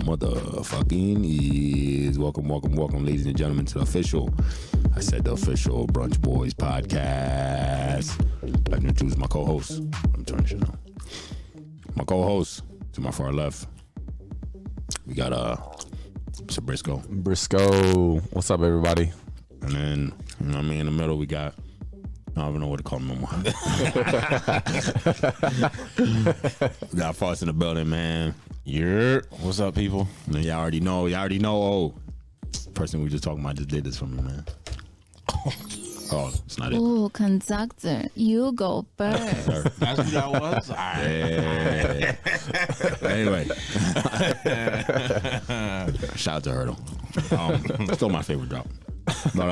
motherfucking is. Welcome, ladies and gentlemen, to the official Brunch Boys podcast. I'd like to introduce my co-host. Let me turn this shit on. My co-host to my far left, we got Mr. Briscoe. What's up, everybody? And then, you know what I mean, in the middle we got, I don't even know what to call him no more. We got Foss in the building, man. Yeah. What's up, people? And y'all already know. Oh, the person we just talking about just did this for me, man. Oh, it's not it. Oh, conductor, you go first. That's who that was? All right. Yeah. Anyway. Shout out to Hurdle. Still my favorite drop. But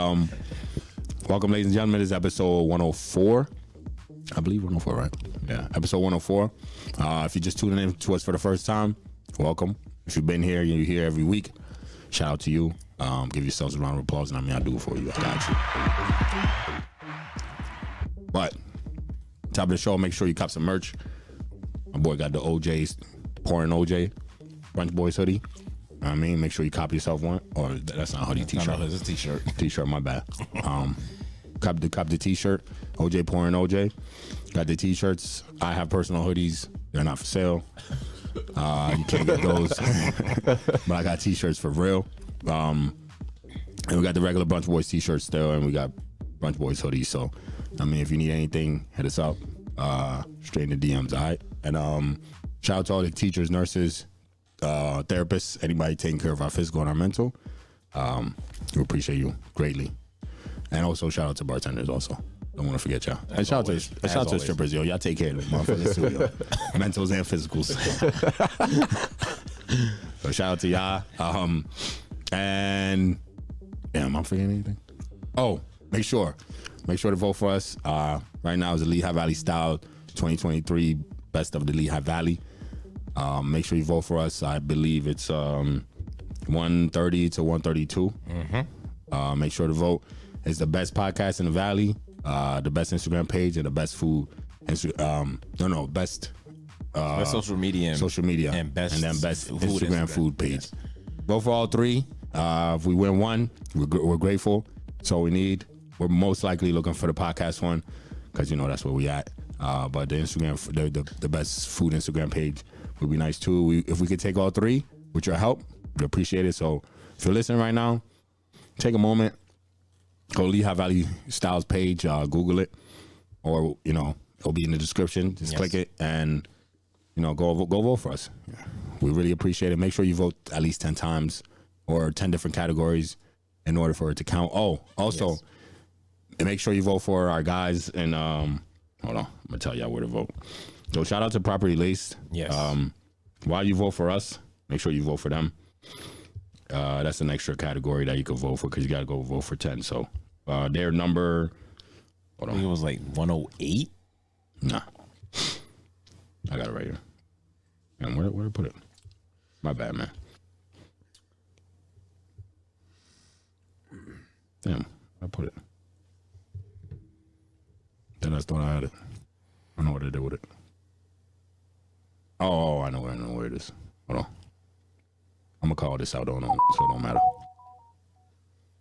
welcome, ladies and gentlemen. This is episode 104. I believe 104, right? Yeah, episode 104. If you're just tuning in to us for the first time, welcome. If you've been here, you're here every week, shout out to you. Give yourselves a round of applause, and I'll do it for you. I got you. But top of the show, make sure you cop some merch. My boy got the OJ's pouring OJ Brunch Boys hoodie. I mean, make sure you copy yourself one. Or that's not a hoodie, t-shirt. No, it's a t-shirt. T-shirt, my bad. Cop the t-shirt. OJ pouring OJ. Got the t-shirts. I have personal hoodies. They're not for sale. You can't get those. But I got t-shirts for real. And we got the regular Brunch Boys t-shirts still, and we got Brunch Boys hoodies. So, I mean, if you need anything, hit us up. Straight in the DMs, all right? And shout out to all the teachers, nurses, therapists, anybody taking care of our physical and our mental. We appreciate you greatly. And also shout out to bartenders also. Don't want to forget y'all. And shout out to strippers, yo. Y'all take care of them motherfuckers too, yo. Mentals and physicals. So shout out to y'all. And am I forgetting anything? Oh, make sure to vote for us. Right now is the Lehigh Valley Style 2023 Best of the Lehigh Valley. Make sure you vote for us. I believe it's 130 to 132. Mm-hmm. Make sure to vote. It's the best podcast in the Valley, the best Instagram page, and the best food. Best social media, and best food Instagram food page. Yes. Vote for all three. If we win one, we're grateful. That's all we need. We're most likely looking for the podcast one because that's where we at. But the Instagram, the best food Instagram page would be nice too. If we could take all three with your help, we'd appreciate it. So if you're listening right now, take a moment. Go to Lehigh Valley Styles page, Google it, or it'll be in the description. Just click it and go vote for us. Yeah. We really appreciate it. Make sure you vote at least 10 times or 10 different categories in order for it to count. Oh, also, make sure you vote for our guys. And hold on, I'm gonna tell y'all where to vote. So shout out to Properly Laced. Yes. While you vote for us, make sure you vote for them. That's an extra category that you can vote for because you got to go vote for 10. So their number, hold on. I think it was like 108. Nah, I got it right here. And where did I put it? My bad, man. Damn, I put it. Then I thought I had it. I know what to do with it. Oh, I know where it is. Hold on. I'm gonna call this out, so it don't matter. All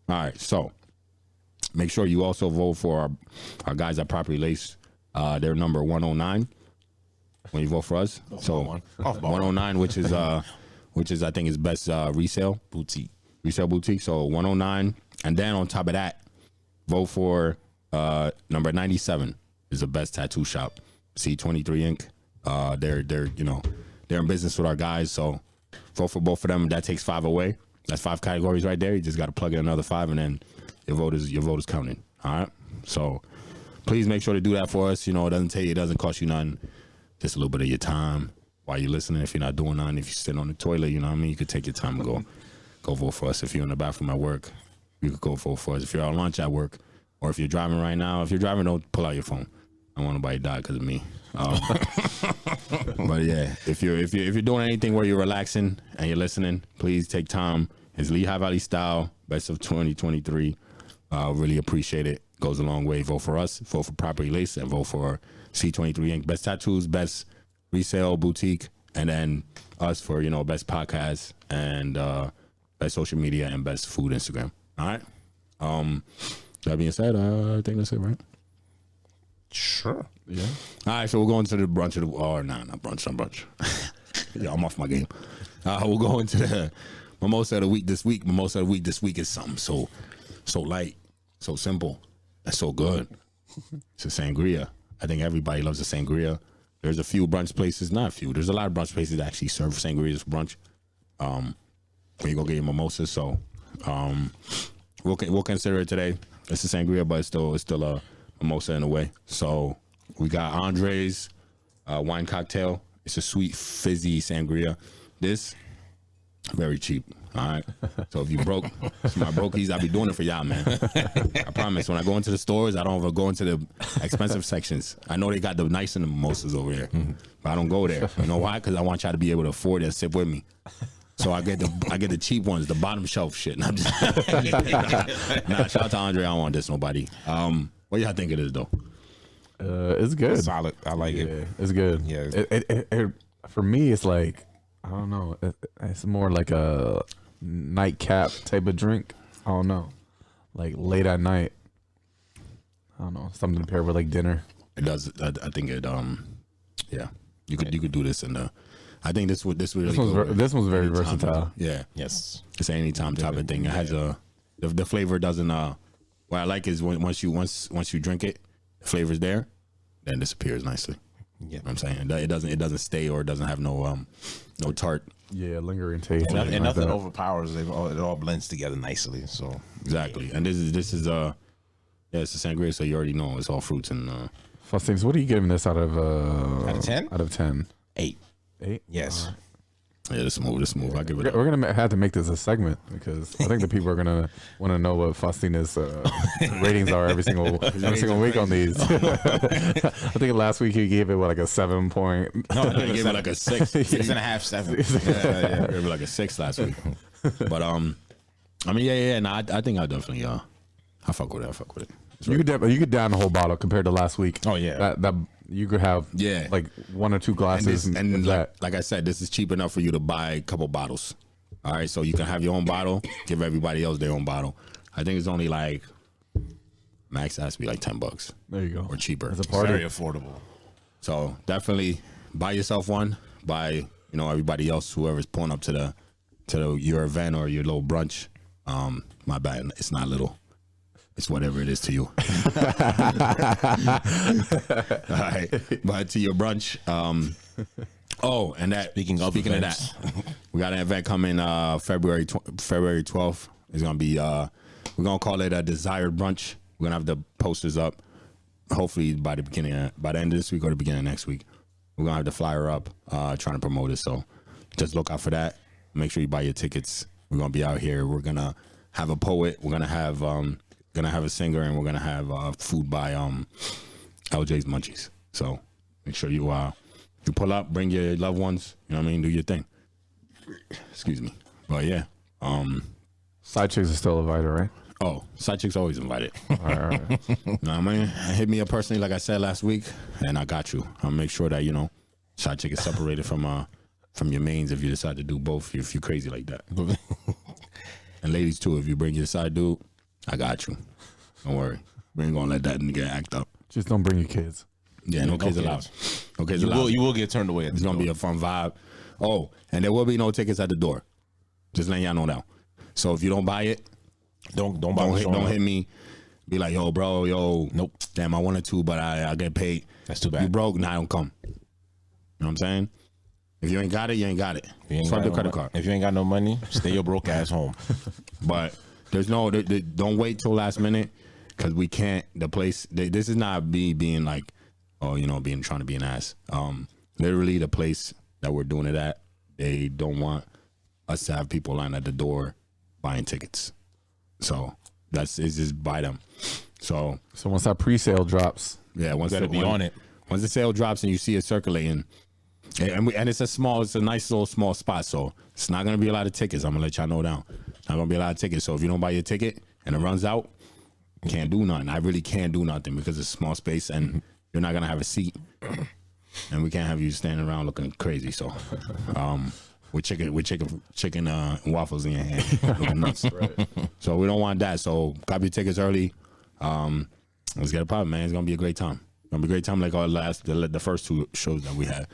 right, so make sure you also vote for our guys at Properly Laced. They're number 109 when you vote for us. So 109, which is I think is best resale boutique. So 109, and then on top of that, vote for number 97 is the best tattoo shop. C23 Inc. They're in business with our guys, so vote for both of them. That takes 5 away. That's 5 categories right there. You just got to plug in another 5, and then your vote is counted. All right. So please make sure to do that for us. It doesn't cost you nothing. Just a little bit of your time while you're listening. If you're not doing nothing, if you're sitting on the toilet, you could take your time and go vote for us. If you're in the bathroom at work, you could go vote for us. If you're on lunch at work, or if you're driving right now, if you're driving, don't pull out your phone. I don't want nobody to die because of me. But yeah, if you're doing anything where you're relaxing and you're listening, please take time. It's Lehigh Valley Style, best of 2023. Really appreciate it. Goes a long way. Vote for us. Vote for Properly Laced and vote for C23 Inc. Best tattoos, best resale boutique, and then us for best podcast and best social media and best food Instagram. All right. That being said, I think that's it, right? Sure. Yeah. All right, so we're going to the brunch of the not brunch. Yeah, I'm off my game. We'll go into the mimosa of the week this week. Mimosa of the week this week is something so light, so simple, and so good. It's a sangria. I think everybody loves a sangria. There's a few brunch places, not a few. There's a lot of brunch places that actually serve sangrias for brunch. When you go get your mimosa, so we'll consider it today. It's a sangria, but it's still a mimosa in a way. So we got Andre's wine cocktail. It's a sweet fizzy sangria. This very cheap. All right. So if you broke, some of my brokies, I'll be doing it for y'all, man. I promise. When I go into the stores, I don't ever go into the expensive sections. I know they got the nice and the mimosas over there, but I don't go there. You know why? Because I want y'all to be able to afford it and sip with me. So I get the cheap ones, the bottom shelf shit. And I'm just nah. Shout out to Andre. I don't want this nobody. What y'all think it is though? It's good. Solid. I like it. It's good. Yeah. It for me, it's like, I don't know. It's more like a nightcap type of drink. I don't know. Like late at night. I don't know. Something to pair with like dinner. It does. I think it. Yeah. You could do this in the. I think this really. This one's very anytime. versatile. Yeah. Yes. It's an anytime type of thing. It has the flavor doesn't. What I like is once you drink it, the flavor's there, then it disappears nicely. Yeah. You know what I'm saying it doesn't stay or it doesn't have no tart. Yeah, lingering taste. And nothing overpowers. It all blends together nicely. So Exactly. And this is it's a sangria, so you already know it's all fruits and. First things, what are you giving this out of 10? Out of 10. 8. 8? Yes. Yeah, this move. I give it. We're gonna have to make this a segment because I think the people are gonna want to know what Faustina's ratings are every single week on these. I think last week he gave it like a 7 point. No, I gave it like a 6. 6.5, 7. Yeah. I gave it like a 6 last week. But I mean, yeah. No, I think I definitely I fuck with it. You could down the whole bottle compared to last week. Oh yeah. That you could have like 1 or 2 glasses and like I said, this is cheap enough for you to buy a couple bottles. All right, so you can have your own bottle, give everybody else their own bottle. I think it's only like max has to be like $10. There you go. Or cheaper. It's a party. Very affordable. So definitely buy yourself one. Buy everybody else, whoever's pulling up to your event or your little brunch. My bad, it's not little. It's whatever it is to you. All right. But to your brunch. And that speaking of that, we got an event coming February 12th. It's gonna be we're gonna call it a desired brunch. We're gonna have the posters up. Hopefully by the end of this week or the beginning of next week. We're gonna have the flyer up, trying to promote it. So just look out for that. Make sure you buy your tickets. We're gonna be out here. We're gonna have a poet. We're gonna have a singer, and we're gonna have food by LJ's Munchies. So make sure you pull up, bring your loved ones. You know what I mean? Do your thing. Excuse me. But yeah. Side chicks are still invited, right? Oh, side chicks always invited. All right. Know what I mean? Hit me up personally, like I said last week, and I got you. I'll make sure that side chick is separated from your mains if you decide to do both. If you're crazy like that. And ladies too, if you bring your side dude, I got you. Don't worry. We ain't gonna let that nigga act up. Just don't bring your kids. Yeah, no kids allowed. No kids allowed. You will get turned away. It's gonna be a fun vibe. Oh, and there will be no tickets at the door. Just letting y'all know now. So if you don't buy it, don't hit me. Be like, yo, bro, nope. Damn, I wanted to, but I get paid. That's too bad. You broke, now I don't come. You know what I'm saying? If you ain't got it, you ain't got it. Swipe the credit card. If you ain't got no money, stay your broke ass home. But there's don't wait till last minute because we can't. The place. This is not me being like, trying to be an ass. Literally, the place that we're doing it at, they don't want us to have people line at the door buying tickets. So it's just buy them. So once that pre-sale drops, yeah, once you gotta be on it. Once the sale drops and you see it circulating. And it's a nice little small spot, so it's not gonna be a lot of tickets. I'm gonna let y'all know now. It's not gonna be a lot of tickets. So if you don't buy your ticket and it runs out, you can't do nothing. I really can't do nothing because it's a small space and you're not gonna have a seat. And and we can't have you standing around looking crazy. So, with chicken and waffles in your hand, looking nuts. Right. So we don't want that. So grab your tickets early. Let's get it poppin', man. It's gonna be a great time. It's gonna be a great time, like the first 2 shows that we had.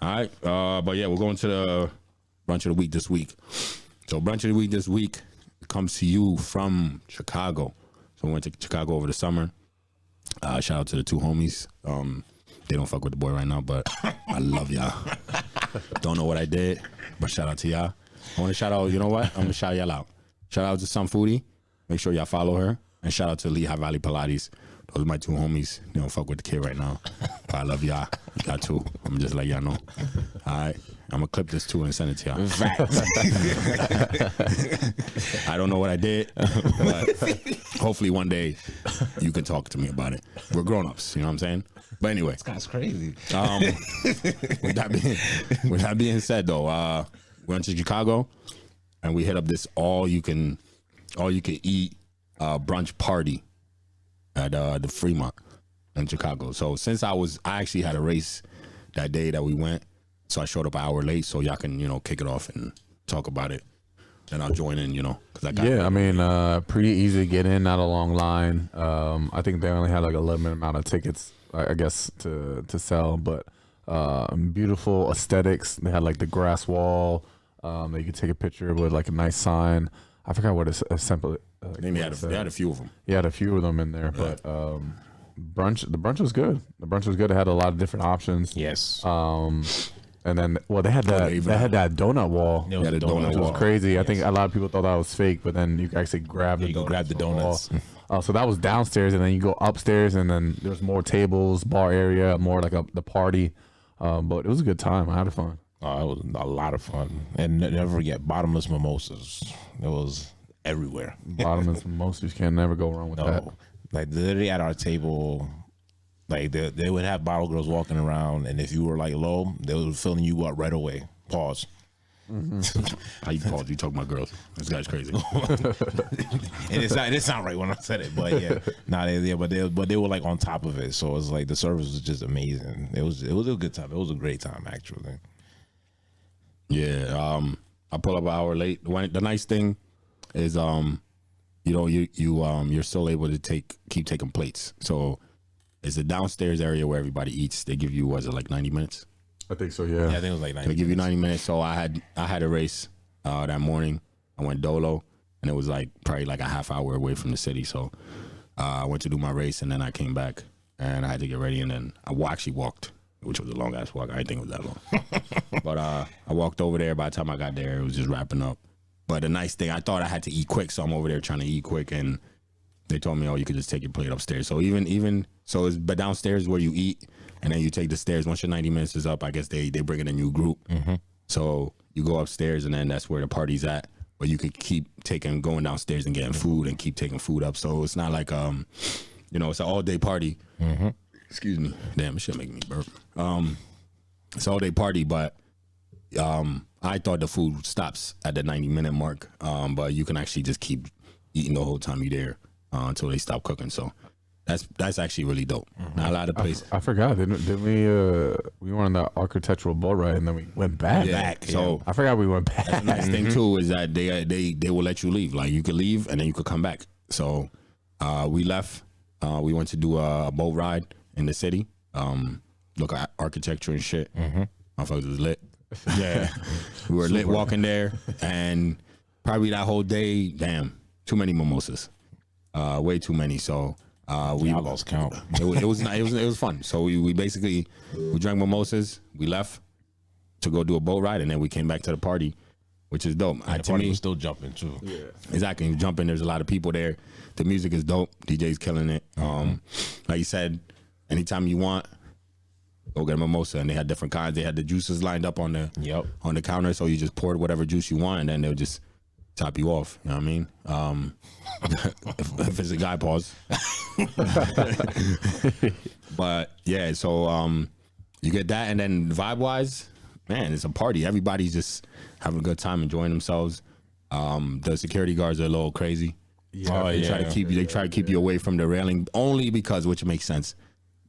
All right, but yeah, we're going to the brunch of the week this week. So brunch of the week this week comes to you from Chicago. So we went to Chicago over the summer. Shout out to the 2 homies. They don't fuck with the boy right now, but I love y'all. Don't know what I did, but shout out to y'all. I want to shout out, you know what? I'm going to shout y'all out. Shout out to Some Foodie. Make sure y'all follow her. And shout out to Lehigh Valley Pilates. Those are my 2 homies. They don't fuck with the kid right now, but I love y'all. Y'all too. I'm just let y'all know. All right. I'm going to clip this too and send it to y'all. I don't know what I did, but hopefully one day you can talk to me about it. We're grown-ups, you know what I'm saying? But anyway. This guy's crazy. With that being said, though, we went to Chicago and we hit up this all you can eat brunch party at the Fremont in Chicago. So since I actually had a race that day that we went, so I showed up an hour late, so y'all can kick it off and talk about it. Then I'll join in, because I got. Yeah, I mean, pretty easy to get in, not a long line. I think they only had like a limited amount of tickets, I guess, to sell, but beautiful aesthetics. They had like the grass wall. That you could take a picture with like a nice sign. I forgot what it's simply. They had a few of them. He had a few of them in there, but the brunch was good. The brunch was good. It had a lot of different options. Yes. And then, they had that donut wall. Yeah, the donut which was wall. crazy. Yes. I think a lot of people thought that was fake, but then you could actually grab the donuts. So that was downstairs, and then you go upstairs, and then there's more tables, bar area, more like the party. But it was a good time. I had fun. Oh, it was a lot of fun. And never forget bottomless mimosas. It was everywhere. Bottomless mimosas, you can never go wrong with that. Like literally at our table, like they would have bottle girls walking around, and if you were like low, they were filling you up right away. Pause. Mm-hmm. How you pause? You talking about girls? This guy's crazy. And it's not right when I said it, but yeah, but they were like on top of it. So it's like the service was just amazing. It was a good time. It was a great time actually. Yeah, I pull up an hour late. The nice thing is, you're still able to keep taking plates. So it's a downstairs area where everybody eats. They give you, was it like 90 minutes? I think so. Yeah. Yeah, I think it was like 90 They give you 90 minutes. So I had a race that morning. I went dolo, and it was like probably like a half hour away from the city. So I went to do my race, and then I came back, and I had to get ready, and then I actually walked, which was a long ass walk. I didn't think it was that long. But I walked over there. By the time I got there, it was just wrapping up. But the nice thing, I thought I had to eat quick, so I'm over there trying to eat quick, and they told me, you could just take your plate upstairs. So but downstairs where you eat, and then you take the stairs. Once your 90 minutes is up, I guess they bring in a new group. Mm-hmm. So you go upstairs, and then that's where the party's at. But you could keep going downstairs and getting food and keep taking food up. So it's not like it's an all day party. Mm-hmm. Excuse me. Damn, it should make me burp. It's all day party, but I thought the food stops at the 90-minute mark. But you can actually just keep eating the whole time you're there until they stop cooking. So that's actually really dope. Mm-hmm. Not a lot of places. I forgot. Didn't we? We were on the architectural boat ride, and then we went back. Yeah, so I forgot we went back. That's the nice thing too is that they will let you leave. Like you could leave and then you could come back. So we left. We went to do a boat ride in the city. Look at architecture and shit. Mm-hmm. Motherfuckers was lit. Yeah, we were lit walking there, and probably that whole day, too many mimosas, way too many. So I lost count. It was fun. So we basically drank mimosas. We left to go do a boat ride, and then we came back to the party, which is dope. The party was still jumping too. Yeah, exactly. Jumping. There's a lot of people there. The music is dope. DJ's killing it. Like you said, anytime you want, go get a mimosa, and they had different kinds. They had the juices lined up on the counter, so you just poured whatever juice you want, and then they'll just top you off. You know what I mean? If it's a guy, pause. But yeah, so you get that, and then vibe wise, man, it's a party. Everybody's just having a good time, enjoying themselves. The security guards are a little crazy. Yeah, they try to keep you away from the railing, only because, which makes sense,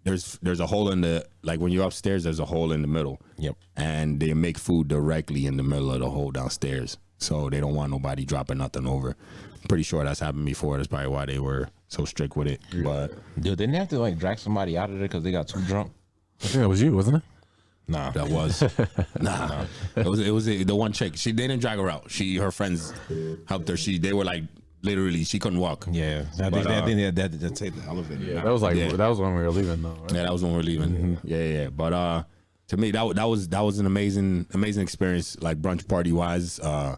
there's a hole in the, like when you're upstairs, there's a hole in the middle. Yep. And they make food directly in the middle of the hole downstairs, so they don't want nobody dropping nothing over. I'm pretty sure that's happened before. That's probably why they were so strict with it. But Dude, didn't they have to like drag somebody out of there because they got too drunk? I think that was you, wasn't it? Nah. that was it was the one chick. They didn't drag her out. Her friends helped her. They were like literally she couldn't walk. Yeah. I think they had to take the elevator. Yeah, that was like that was when we were leaving, though. Right? Yeah, that was when we were leaving. Yeah. But to me, that was an amazing experience, like brunch party wise. I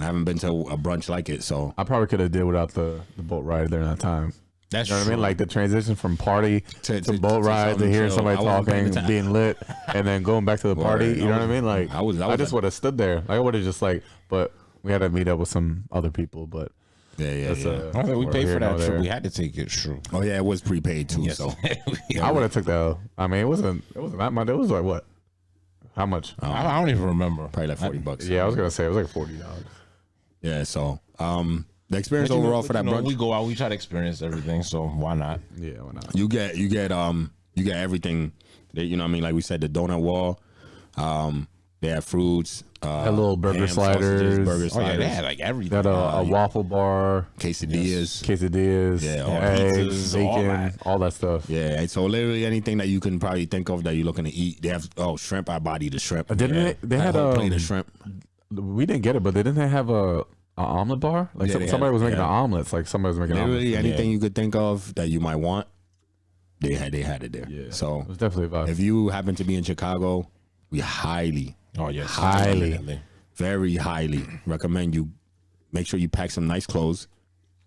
haven't been to a brunch like it, so I probably could have did without the boat ride during that time. That's You know what I mean? Like the transition from party to To boat ride to something hearing chill. somebody I wasn't paying talking, attention. being lit, and then going back to the party. Word. You know what I mean? Like I was I just would have stood there. Like, I would have just like, but we had to meet up with some other people. But yeah. that's, I think we we're paid here for that nor trip. there. We had to take it. True. Oh yeah, it was prepaid too. Yes. So I would have took that. I mean, it wasn't that much. It was like what? How much? I don't even remember. probably like $40. Yeah, I was gonna say it was like $40. Yeah. So the experience But you know- overall for but that you know, brunch, we go out, we try to experience everything. So why not? Yeah, why not? you get everything. You know what I mean? Like we said, the donut wall. They have fruits. Had little burger ham, sausages, sliders. burger Oh yeah, sliders, they had like everything. Got a waffle bar, quesadillas. quesadillas, Yeah, all eggs, pizzas, all bacon, that. all that stuff. Yeah, and so literally anything that you can probably think of that you're looking to eat. They have shrimp. I body the shrimp. Didn't yeah. they had a whole a plate of shrimp. We didn't get it, but didn't they have a omelet bar? Like Yeah, they somebody had- was making yeah. the omelets. Like somebody was making Literally omelets. anything you could think of that you might want, they had it there. Yeah, So it was definitely a vibe. if you happen to be in Chicago, we highly, Oh yes, Highly. definitely. very highly recommend you make sure you pack some nice clothes.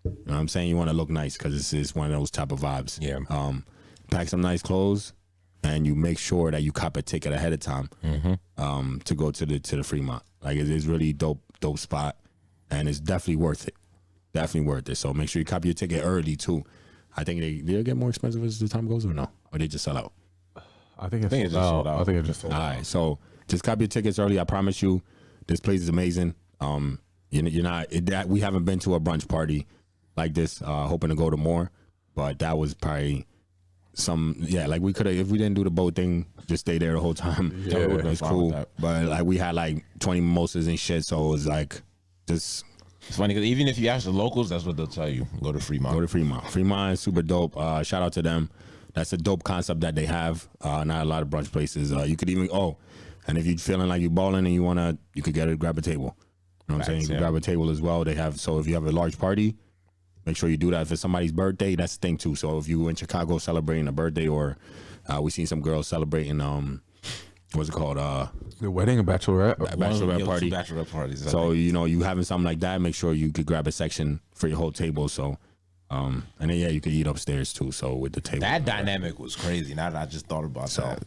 You know what I'm saying? You want to look nice because this is one of those type of vibes. Yeah. Pack some nice clothes, and you make sure that you cop a ticket ahead of time to go to the Fremont. Like it is really dope spot, and it's definitely worth it. Definitely worth it. So make sure you copy your ticket early too. I think they'll get more expensive as the time goes, or no? Or they just sell out? I think it's just sold out. I think it just sold All out. right, so just copy your tickets early. I promise you, this place is amazing. You're not that we haven't been to a brunch party like this. Hoping to go to more, but that was probably like we could have if we didn't do the boat thing, just stay there the whole time. Yeah, It was fine cool. with that. But like we had like 20 mimosas and shit, so it was like just It's funny because even if you ask the locals, that's what they'll tell you. Go to Fremont. go to Fremont. Fremont is super dope. Shout out to them. That's a dope concept that they have. Not a lot of brunch places. You could even and if you're feeling like you're balling and you could grab a table. You know what I'm saying? You can yeah. grab a table as well. They have so if you have a large party, make sure you do that. If it's somebody's birthday, that's the thing too. So if you in Chicago celebrating a birthday, or we seen some girls celebrating what's it called? The wedding, a bachelorette. Bachelorette party. Bachelorette parties. I So think. you having something like that, make sure you could grab a section for your whole table. So and then you could eat upstairs too. So with the table, that dynamic was crazy. Now that I just thought about that.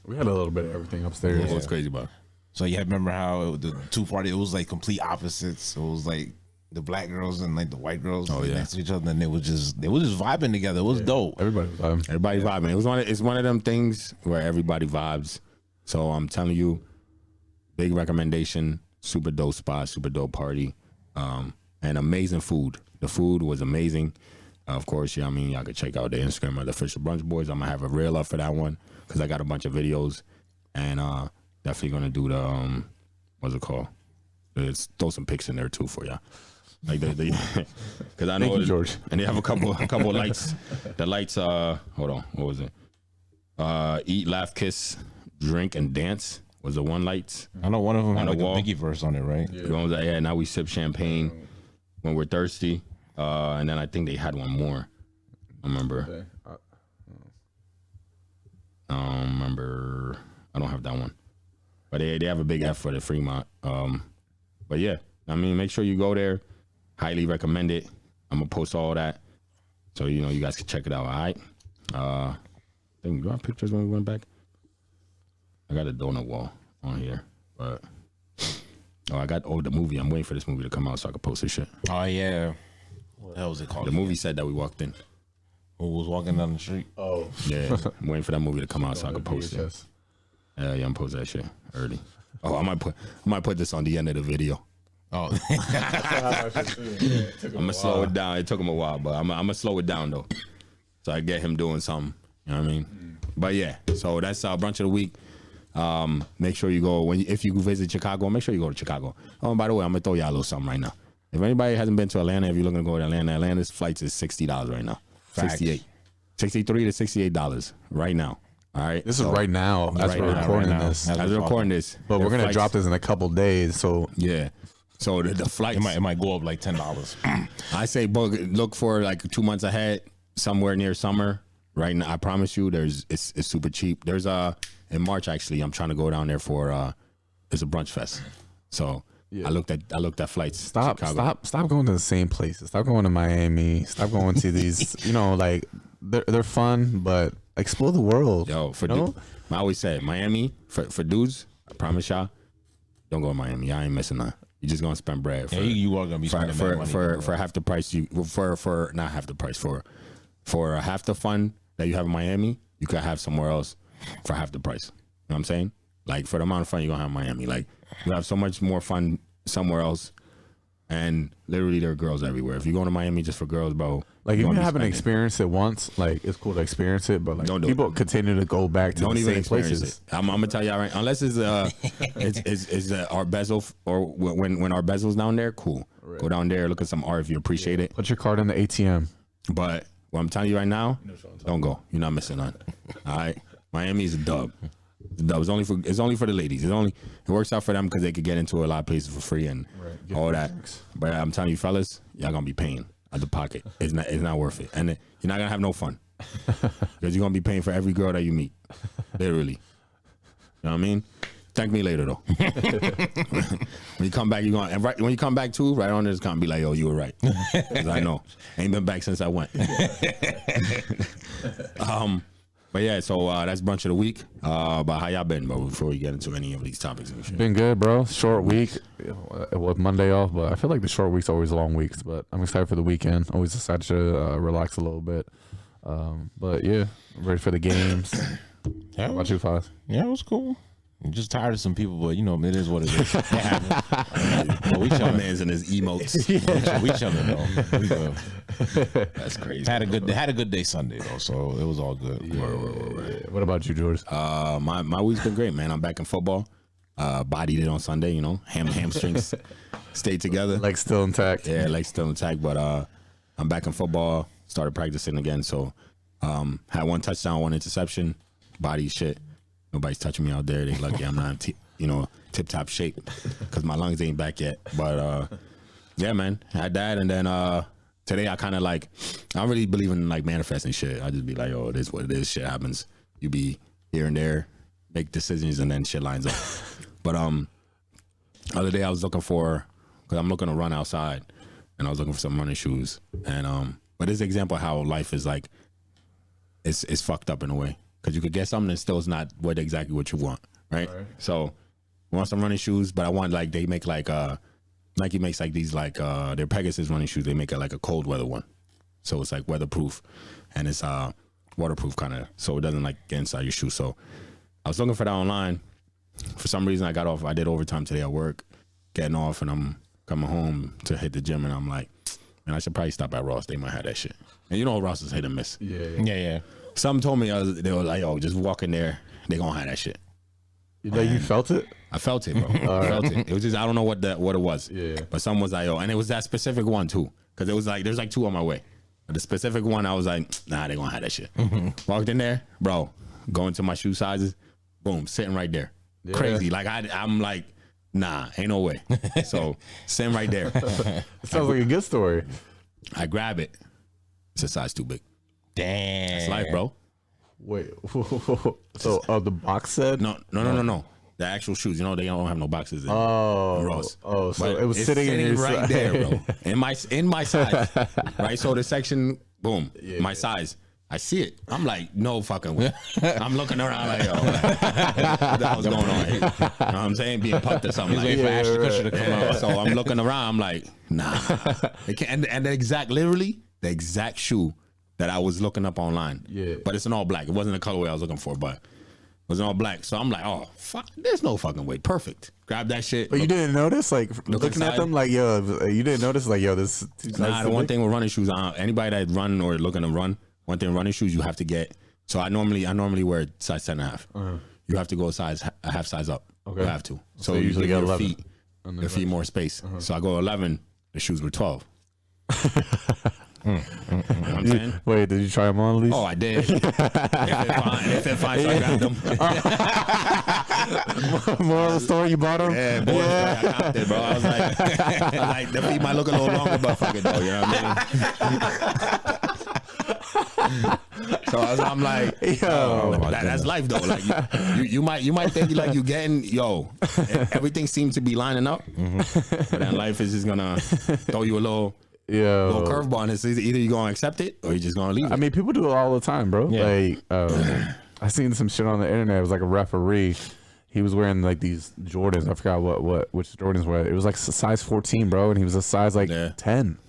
We had a little bit of everything upstairs. What was crazy about it? So you remember how the two parties, it was like complete opposites. It was like the black girls and like the white girls yeah. next to each other, and they was just vibing together. It was dope. Everybody was Everybody vibing. It's one of them things where everybody vibes. So I'm telling you, big recommendation. Super dope spot, super dope party, and amazing food. The food was amazing. Of course, yeah. I mean, y'all could check out the Instagram of the Official Brunch Boys. I'm gonna have a reel up for that one because I got a bunch of videos, and definitely gonna do the what's it called? Let's throw some pics in there too for y'all. Like because I know Thank you, George. and they have a couple lights. The lights. Hold on. What was it? Eat, laugh, kiss, drink, and dance was the one lights. I know one of them had the like a wall. Biggie verse on it, right? The one was like, yeah, now we sip champagne when we're thirsty. And then I think they had one more. I remember. Remember. I don't have that one. But they have a big F for the Fremont. But yeah, I mean, make sure you go there. Highly recommend it. I'm gonna post all that, so you guys can check it out. All right. I think do I have pictures when we went back? I got a donut wall on here, but I got the movie. I'm waiting for this movie to come out so I can post this shit. Oh yeah. What the hell was it called? The movie said that we walked in. Who was walking down the street? Oh, Yeah, I'm waiting for that movie to come out so I can post it. Yeah, I'm post that shit early. Oh, I might put this on the end of the video. Oh, I'm gonna slow it down. It took him a while, but I'm gonna slow it down though, so I get him doing something. You know what I mean? But yeah, so that's our brunch of the week. Make sure you go if you visit Chicago. Make sure you go to Chicago. Oh, and by the way, I'm gonna throw y'all a little something right now. If anybody hasn't been to Atlanta, if you're looking to go to Atlanta, Atlanta's flights is $60 right now. Facts. $63 to $68 right now. All right. This is right now. That's Right we're now, recording right now. this. As we're recording this, But the we're gonna flights- drop this in a couple days. So Yeah. So the flights. It might go up like $10. I say look for like 2 months ahead, somewhere near summer. Right now, I promise you, it's super cheap. There's in March actually, I'm trying to go down there for there's a brunch fest. So I looked at flights. stop Chicago. going to the same places. Stop going to Miami. Stop going to these. Like they're fun, but explore the world. Yo, for you know? I always say Miami for dudes. I promise y'all, don't go to Miami. I ain't missing none. You just gonna spend bread. Yeah, you are gonna be spending for money for half the price. For not half the price for half the fun that you have in Miami, you could have somewhere else for half the price. You know what I'm saying? Like for the amount of fun you're gonna have in Miami, like you have so much more fun somewhere else. And literally, there are girls everywhere. If you're going to Miami just for girls, bro, Like if you're you gonna be haven't spending. experienced it once, like it's cool to experience it, but like Don't do people continue to go back to Don't the even same experience places. it. I'm gonna tell y'all right. Unless it's it's our bezel or when our bezel's down there, cool. Go down there, look at some art if you appreciate it. Put your card in the ATM. But what I'm telling you right now, don't go. You're not missing none. All right, Miami is a dub. It's a dub. It's only for the ladies. It works out for them because they could get into a lot of places for free and all that. But I'm telling you, fellas, y'all gonna be paying out the pocket. It's not worth it, and you're not gonna have no fun because you're gonna be paying for every girl that you meet, literally. You know what I mean? Thank me later though. When you come back, when you come back too, right on this gonna be like, yo, you were right. 'Cause I know. Ain't been back since I went. But yeah, so that's brunch of the week. But how y'all been, bro? Before we get into any of these topics and shit. Been good, bro. Short week. It was Monday off, but I feel like the short week's always long weeks. But I'm excited for the weekend. Always excited to relax a little bit. But yeah, ready for the games. Yeah, How about you, Foz? Yeah, it was cool. I'm just tired of some people, but it is what it is. It happens. But we My chilling. man's in his emotes. We chilling though. We good. That's crazy. Had a good day Sunday though, so it was all good. What about you, George? My week's been great, man. I'm back in football. Bodied it on Sunday, hamstrings stayed together. Like still intact? Yeah, like still intact, but I'm back in football. Started practicing again, so had 1 touchdown, 1 interception. Body shit. Nobody's touching me out there. They lucky I'm not in tip top shape because my lungs ain't back yet. But yeah, man, had that, and then today I kind of I don't really believe in manifesting shit. I just be like, oh, it is what it is. Shit happens. You be here and there, make decisions, and then shit lines up. But other day I was looking because I'm looking to run outside, and I was looking for some running shoes. And but it's an example of how life is it's fucked up in a way. Because you could get something that still is not exactly what you want, right? So, I want some running shoes, but I want they make Nike makes these their Pegasus running shoes. They make it like a cold weather one, so it's weatherproof, and it's waterproof kind of, so it doesn't get inside your shoe. So, I was looking for that online. For some reason, I got off. I did overtime today at work, getting off, and I'm coming home to hit the gym, and I'm like, man, I should probably stop at Ross. They might have that shit. And Ross is hit and miss. Yeah. Some told me they were like, "Yo, just walk in there. They gonna have that shit." You felt it? I felt it, bro. I felt it. It was just I don't know what it was. Yeah. But some was like, "Yo," and it was that specific one too, because it was there's 2 on my way. But the specific one, I was like, "Nah, they gonna have that shit." Walked in there, bro. Going to my shoe sizes, boom, sitting right there. Yeah. Crazy. I'm like, nah, ain't no way. So sitting right there. It sounds like a good story. I grab it. It's a size too big. Damn. It's life, bro. Wait, so the box said? No. The actual shoes, they don't have no boxes in Ross. So But it was it's sitting in your right size. there, bro. In my size, right? So the section, boom, my size. I see it. I'm like, no fucking way. I'm looking around like, yo, what the hell's going on here? You know what I'm saying? Being pumped or something. He's waiting for Ashton Kutcher to come out. So I'm looking around. I'm like, nah. And the exact shoe that I was looking up online. Yeah. But it's in all black. It wasn't the colorway I was looking for, but it was in all black. So I'm like, oh, fuck. There's no fucking way. Perfect. Grab that shit. But you didn't notice, looking inside. at them, you didn't notice, this. Nah, the one thing with running shoes, anybody that run or looking to run, one thing with running shoes, you have to get So I normally wear size 10.5. You have to go a half size up. Okay. You have to. So you you usually give get your 11. feet, your feet more space. So I go 11. The shoes were 12. You know what I'm saying? Wait, did you try them on at least? Oh, I did. If it fine, so I grabbed them. More of the story, you bought them? Yeah, boy, I copped it, bro. I was like, the feet might look a little longer, but fuck it though. You know what I mean? So I'm like, Yo. that's life though. Like you might think like you getting everything seems to be lining up, but then life is just gonna throw you a little curveball, and it's either you're gonna accept it or you're just gonna leave it. I mean, people do it all the time, bro. Yeah. Like, I seen some shit on the internet. It was like a referee. He was wearing like these Jordans. I forgot which Jordans were. It was like size 14, bro, and he was a size like 10.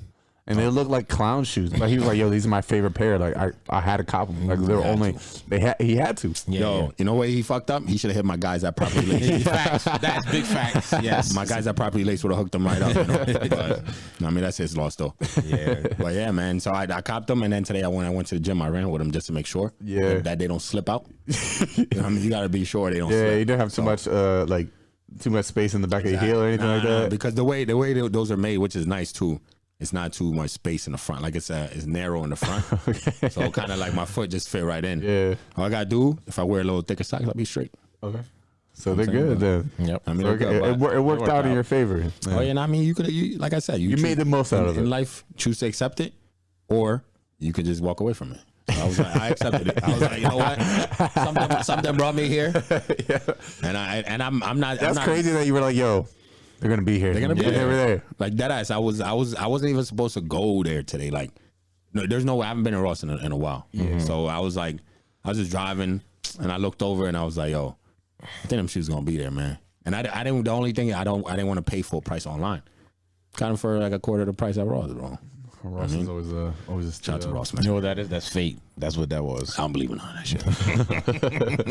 And they look like clown shoes, but he was like, "Yo, these are my favorite pair. Like, I had to cop them. Like, they were only he had to." Yo, you know where he fucked up? He should have hit my guys at Properly Laced. Facts. That's big facts. Yes. My guys at Properly Laced would have hooked them right up. You know? But, I mean, that's his loss though. Yeah. But yeah, man. So I copped them, and then today when I went to the gym, I ran with them just to make sure that they don't slip out. You know what I mean, you got to be sure they don't slip. Yeah, you didn't have too much too much space in the back of your heel or anything like that. Because the way those are made, which is nice too. It's not too much space in the front. Like it's narrow in the front. Okay. So kind of like my foot just fit right in. Yeah. All I gotta do, if I wear a little thicker socks, I'll be straight. Okay. So they're good then. Yep. I mean, So it worked out in your favor. Yeah. Oh yeah, and I mean, you like I said, you made the most out of it. In life, choose to accept it, or you could just walk away from it. So I was like, I accepted it. I was like, you know what? Something brought me here. And I'm not. That's crazy that you were like, yo, they're gonna be here. They're gonna be there. They were there. Like that ass. I wasn't even supposed to go there today. Like, no, there's no way. I haven't been in Ross in a while. So I was just driving, and I looked over, and I was like, yo, I think them shoes gonna be there, man. And I didn't. The only thing I didn't want to pay full price online. Kind of for like a quarter of the price at Ross, bro. Ross is always a shout out to Ross, man. You know what that is? That's fate. That's what that was. I don't believe in all that shit.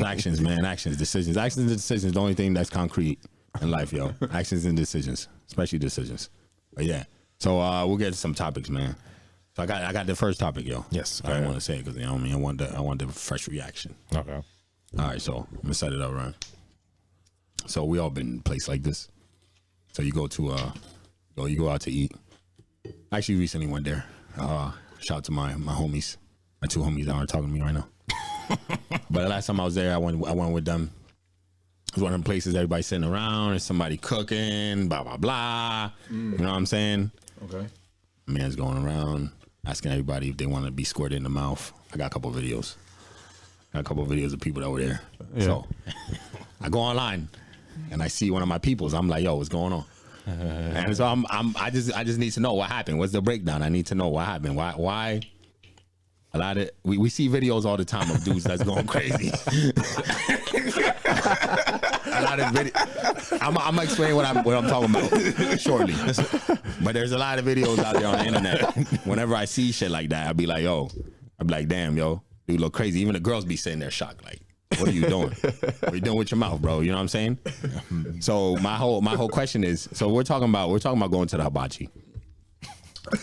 Actions, man. Actions, decisions. Actions and decisions. The only thing that's concrete in life, yo. Actions and decisions, especially decisions. But yeah. So we'll get to some topics, man. So I got the first topic, yo. Yes. I don't want to say it because I want the fresh reaction. Okay. All right, so I'm gonna set it up, right? So we all been in a place like this. So you go out to eat. I actually recently went there. Shout out to my homies, my two homies that aren't talking to me right now. But the last time I was there, I went with them. It was one of them places everybody's sitting around, there's somebody cooking, blah blah blah. You know what I'm saying? Okay. Man's going around asking everybody if they want to be squirted in the mouth. I got a couple of videos. Of people that were there. Yeah. So I go online and I see one of my peoples. I'm like, yo, what's going on? And so I just need to know what happened. What's the breakdown? I need to know what happened. Why? A lot of we see videos all the time of dudes that's going crazy. A lot of video. I'm gonna explain what I'm talking about shortly. But there's a lot of videos out there on the internet. Whenever I see shit like that, I'll be like, damn, yo, dude look crazy. Even the girls be sitting there shocked, like, what are you doing? What are you doing with your mouth, bro? You know what I'm saying? So my whole question is, so we're talking about going to the hibachi,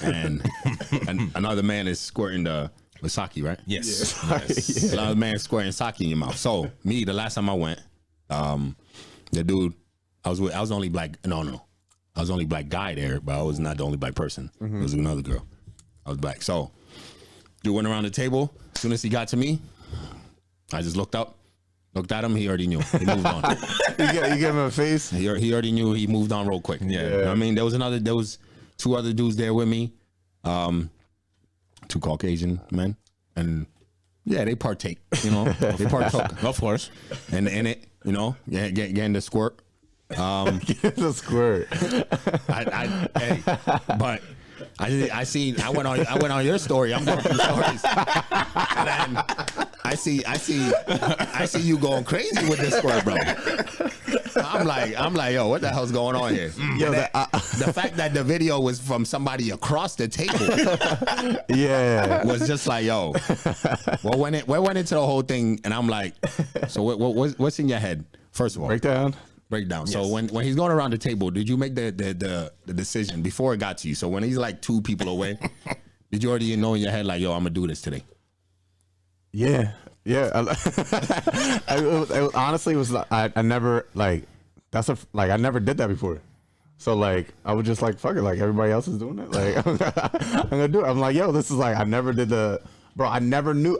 and another man is squirting the Saki, right? Yes. Yes. Another man squirting Saki in your mouth. So me, the last time I went, the dude I was the only black. No, I was the only black guy there, but I was not the only black person. It was another girl. I was black. So dude went around the table. As soon as he got to me, I just looked at him. He already knew. He moved on. You gave him a face. He already knew. He moved on real quick. Yeah. You know what I mean, there was two other dudes there with me, two Caucasian men, and yeah, they partake. You know, they partook, Of course. and in it, you know, getting the squirt. The squirt. But I went on your story. I'm going through stories, and then I see you going crazy with this squirt, bro. I'm like, yo, what the hell's going on here? Yo, the fact that the video was from somebody across the table, yeah, was just like, yo, what went into the whole thing? And I'm like, so what's in your head? First of all, breakdown. Yes. So when he's going around the table, did you make the decision before it got to you? So when he's like two people away, did you already know in your head like, yo, I'm gonna do this today? Yeah. Yeah, honestly, it was I never like I never did that before. So like I was just like fuck it, like everybody else is doing it, like I'm gonna do it. I'm like, yo, this is like I never did I never knew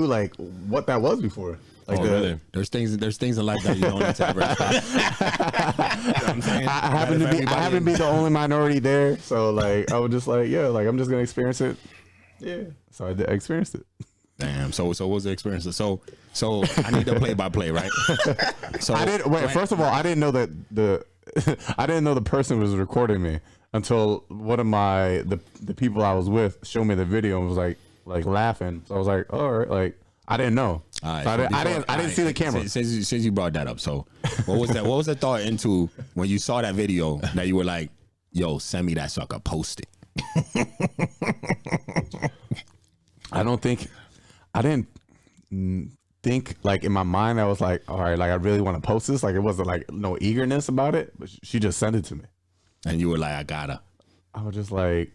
like what that was before. Like really? There's things in life that you don't need to ever expect. You know what I'm saying? I happen to be the only minority there, so like I was just like, yeah, like I'm just gonna experience it. Yeah, so I experienced it. Damn. So what was the experience? So I need to play by play, right? So I didn't wait. First of all, I didn't know that I didn't know the person was recording me until one of the people I was with showed me the video and was like laughing. So I was like, all right, like I didn't know. Right, so I didn't see the camera. Since you brought that up, so what was that? What was the thought into when you saw that video that you were like, yo, send me that so I could post it? I didn't think like in my mind I was like, all right, like I really want to post this. Like it wasn't like no eagerness about it, but she just sent it to me. And you were like, I was just like,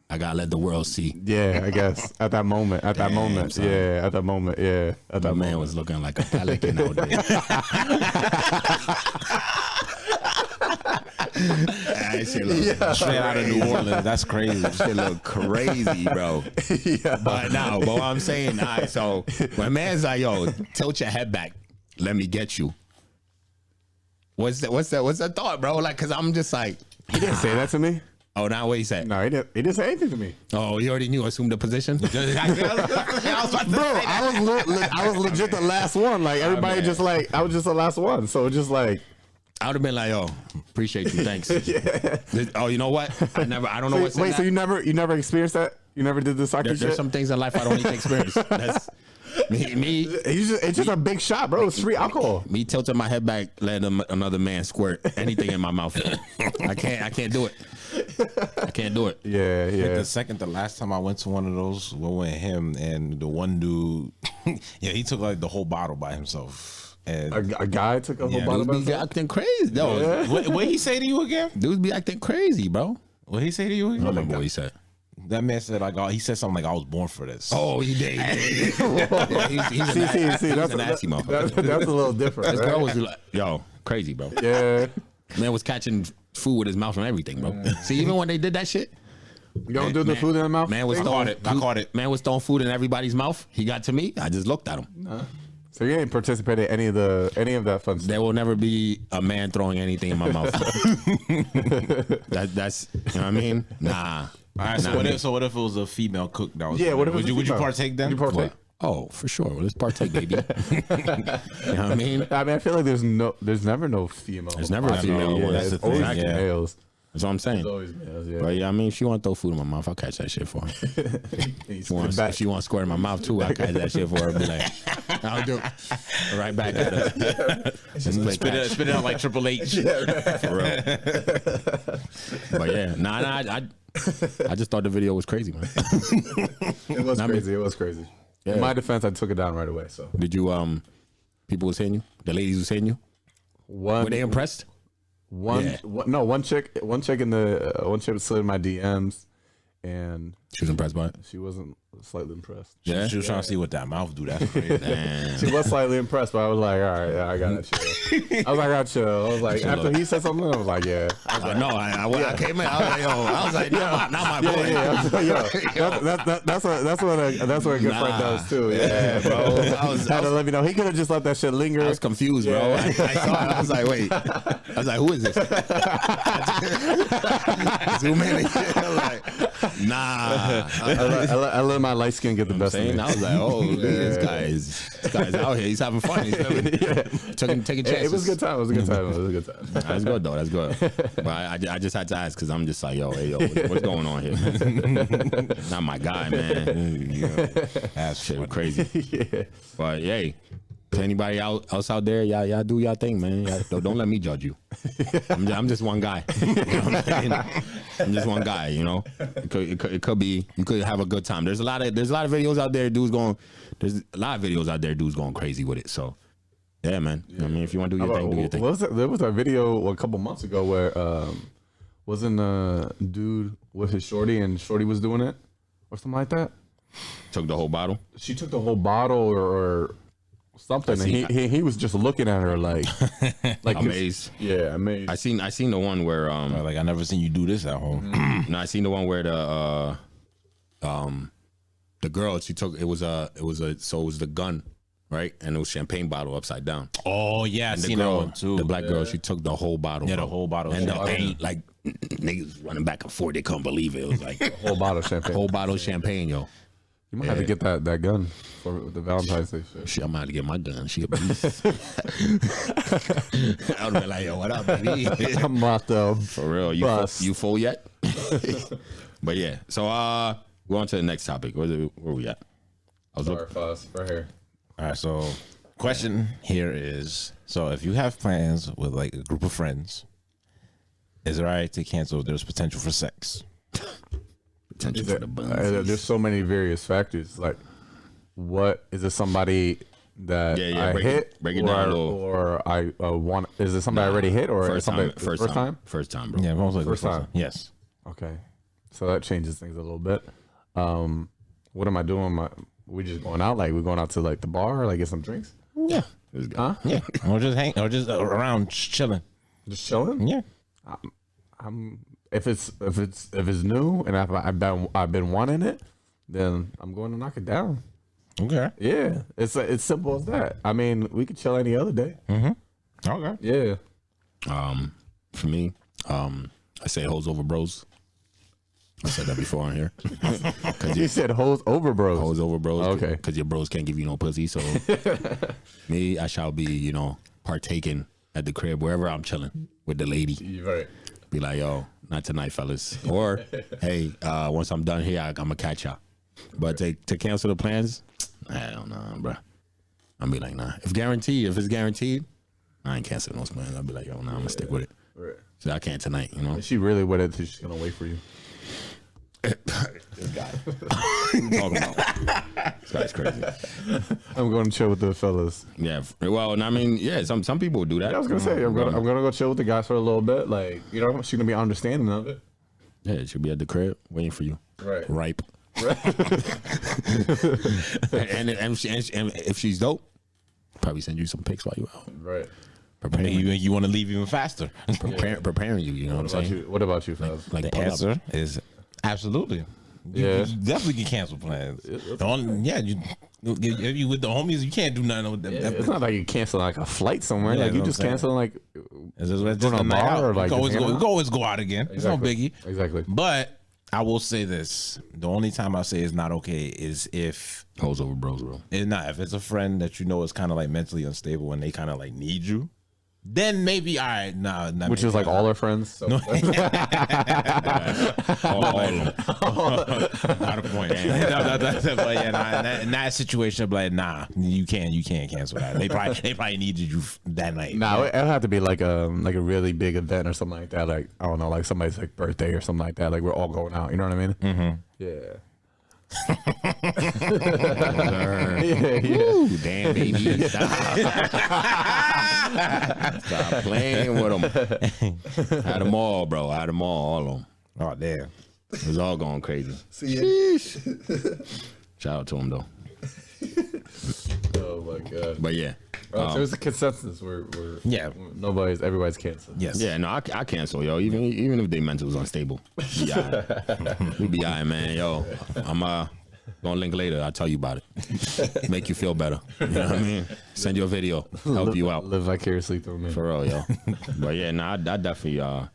I gotta let the world see. yeah, I guess at that moment, Son. yeah, at that moment, yeah, at that man moment. was looking like a pelican out there. That shit look Straight out of New Orleans. That's crazy. shit look crazy, bro. Yeah. But what I'm saying, all right, so when man's like, yo, tilt your head back, let me get you. What's the thought, bro? Like, cause I'm just like, He didn't say that to me. oh, now what he said? No, he didn't say anything to me. Oh, you already knew, assumed the position? Bro, I was legit the last one. Like everybody just like I was just the last one. So just like I would have been like, yo, appreciate you, thanks. Oh, you know what? I don't know what's in wait. that. So you never experienced that? You never did the Saki shit? There's some things in life I don't need to experience. That's me. It's just a big shot, bro. It's free alcohol. Me tilting my head back, letting another man squirt anything in my mouth. I can't do it. I can't do it. Yeah. The last time I went to one of those, we went with him and the one dude, yeah, he took like the whole bottle by himself. And A guy took a whole bottle. Dudes be acting crazy. No, what he say to you again? dudes be acting crazy, bro. What he say to you I again? don't remember what he said. That man said like, he said something like, I was born for this. Oh, he did. Yeah, he's a nasty motherfucker. That's a little different. This Right? girl was like, yo, crazy, bro. Yeah. Man was catching food with his mouth and everything, bro. See, even when they did that shit, You don't do the food in the mouth? man was I throwing caught it. Man was throwing food in everybody's mouth. He got to me. I just looked at him. So you ain't participated in any of that fun stuff? There will never be a man throwing anything in my mouth. That's you know what I mean? Nah. All right, so what if it was a female cook that was? Yeah, what if it was would you female? partake then? Would you partake? Oh, for sure. Well, let's partake, baby. You know what I mean? I feel like there's never no female. There's never a female Yeah, one. That's it's the always thing, yeah. males. That's what I'm saying. It's always males, yeah. But yeah, I mean, if she want to throw food in my mouth, I'll catch that shit for her. If she want to squirt in my mouth too, I'll catch that shit for her. Be like, I'll do it. Right back at her. Spit it out like Triple H. For real. But yeah, I just thought the video was crazy, man. It was crazy. It was crazy. Yeah. In my defense, I took it down right away. So Did you people was hitting you? The ladies was hitting you? Were they impressed? one chick in the one chick slid in my DMs, and She was impressed by it. she wasn't slightly impressed. Yeah. She was trying to see what that mouth do. That's crazy. Damn. She was slightly impressed, but I was like, all right, yeah, I got chill. I was like, I got chill. I was like, after he said something, I was like, yeah. I know. I came in. I was like, not my boy. Yeah. I was like, yo, that's what a good friend does too. Yeah, bro. I was had to let me know. He could have just let that shit linger. I was confused, bro. I saw it. I was like, wait. I was like, who is this? Zoom in. I was like, nah. I let my light skin get the best of me. I was like, oh, this guy's out here. He's having fun. He's taking chances. It was a good time. It was a good time. That's good though. That's good. But I just had to ask because I'm just like, yo, what's going on here? Not my guy, man. That's shit crazy. Yeah. But hey, to anybody else out there, y'all do y'all thing, man. Don't let me judge you. I'm just one guy. You know what I'm saying? I'm just one guy. You know, it could be you could have a good time. There's a lot of videos out there, dudes going. There's a lot of videos out there, dudes going crazy with it. So. Yeah, man. I mean, if you want to do your thing, do your thing. There was a video a couple months ago where wasn't a dude with his shorty and shorty was doing it or something like that. Took the whole bottle. She took the whole bottle or something, and he was just looking at her like amazed. Yeah, amazed. I seen the one where Like I never seen you do this at home. no, I seen the one where the girl, she took it was the gun, right, and it was champagne bottle upside down. Oh yeah, I And the seen that girl, one too. the black girl, she took the whole bottle. Yeah, bro. the whole bottle. And, Champagne. like niggas running back and forth. They couldn't believe it. It was like whole bottle of champagne. whole bottle of champagne, yo. You might have to get that gun for the Valentine's Day shit. Shit, I'm gonna have to get my gun. She a beast. I would be like, yo, what up, baby? I'm about to For real, you full yet? But yeah, so go on to the next topic. Where we at? I was looking. right here. All right, so question here is: so if you have plans with like a group of friends, is it all right to cancel if there's potential for sex? Potential for the buns. There's so many various factors. Like, what is it? Somebody that Yeah, I hit, break it down a little. or I want? Is it somebody I already hit, or First somebody time, first time, bro. Yeah, most likely First time. Yes. Okay, so that changes things a little bit. What am I doing? We just going out? Like we going out to like the bar, like get some drinks? Yeah. This guy. Yeah. Or just hang, or just around chilling. Just chilling? Yeah. If it's new and I've been wanting it, then I'm going to knock it down. Okay. Yeah, it's simple as that. I mean, we could chill any other day. Okay. Yeah. For me, I say hoes over bros. I said that before on here. You said hoes over bros. Hoes over bros. Okay. Because your bros can't give you no pussy. So me, I shall be, partaking at the crib wherever I'm chilling with the lady. You're right. Be like, yo, not tonight, fellas. Or, hey, once I'm done here, I'm gonna catch y'all. But to cancel the plans, I don't know, bro. I'll be like, nah. If it's guaranteed, I ain't canceling those plans. I'll be like, yo, nah, I'm gonna stick with it. Right. So I can't tonight, Is she really with it? She's gonna wait for you. This guy. What you talking about? This guy's crazy. I'm going to chill with the fellas. Yeah. Well, I mean, yeah. Some people do that. Yeah, I was gonna say I'm gonna go chill with the guys for a little bit. Like she's gonna be understanding of it. Yeah, she'll be at the crib waiting for you. Right. Ripe. and if she's dope, probably send you some pics while you out. Right. Preparing You want to leave even faster. preparing you. You know what I'm saying? What about you, fellas? Like The pull up. answer is absolutely. Yeah. You definitely can cancel plans. You with the homies, you can't do nothing with them. It's not like you cancel like a flight somewhere. Yeah, like you you know just what I'm cancel like It's just Going to a a night bar out. or, like, we just hang out? can always go out again. It's no Exactly. biggie. Exactly. But I will say this: the only time I say it's not okay is if Hoes over bros, bro. it's not. If it's a friend that you know is kind of like mentally unstable and they kind of like need you, then maybe all right. Nah, Which is like all our friends. So. All of them. Not a point. But yeah, in that situation, I'm like, nah, you can't cancel that. They probably needed you that night. No, it'll have to be like a really big event or something like that. Like I don't know, like somebody's like birthday or something like that. Like we're all going out. You know what I mean? Mm-hmm. Yeah. Yeah. Ooh, damn, baby. Stop playing with them. Had them all, bro. Had them all of them. Oh damn. It was all going crazy. Shout out to him, though. Oh my god. But yeah. So there's a consensus where Yeah. everybody's canceled. Yes. Yeah, no, I cancel, yo. Even if they mental was unstable. We be all right, man. Yo, I'm gonna link later. I'll tell you about it. Make you feel better. You know what I mean? Send you a video. Help you out. Live vicariously through me. For real, yo. But yeah, I definitely I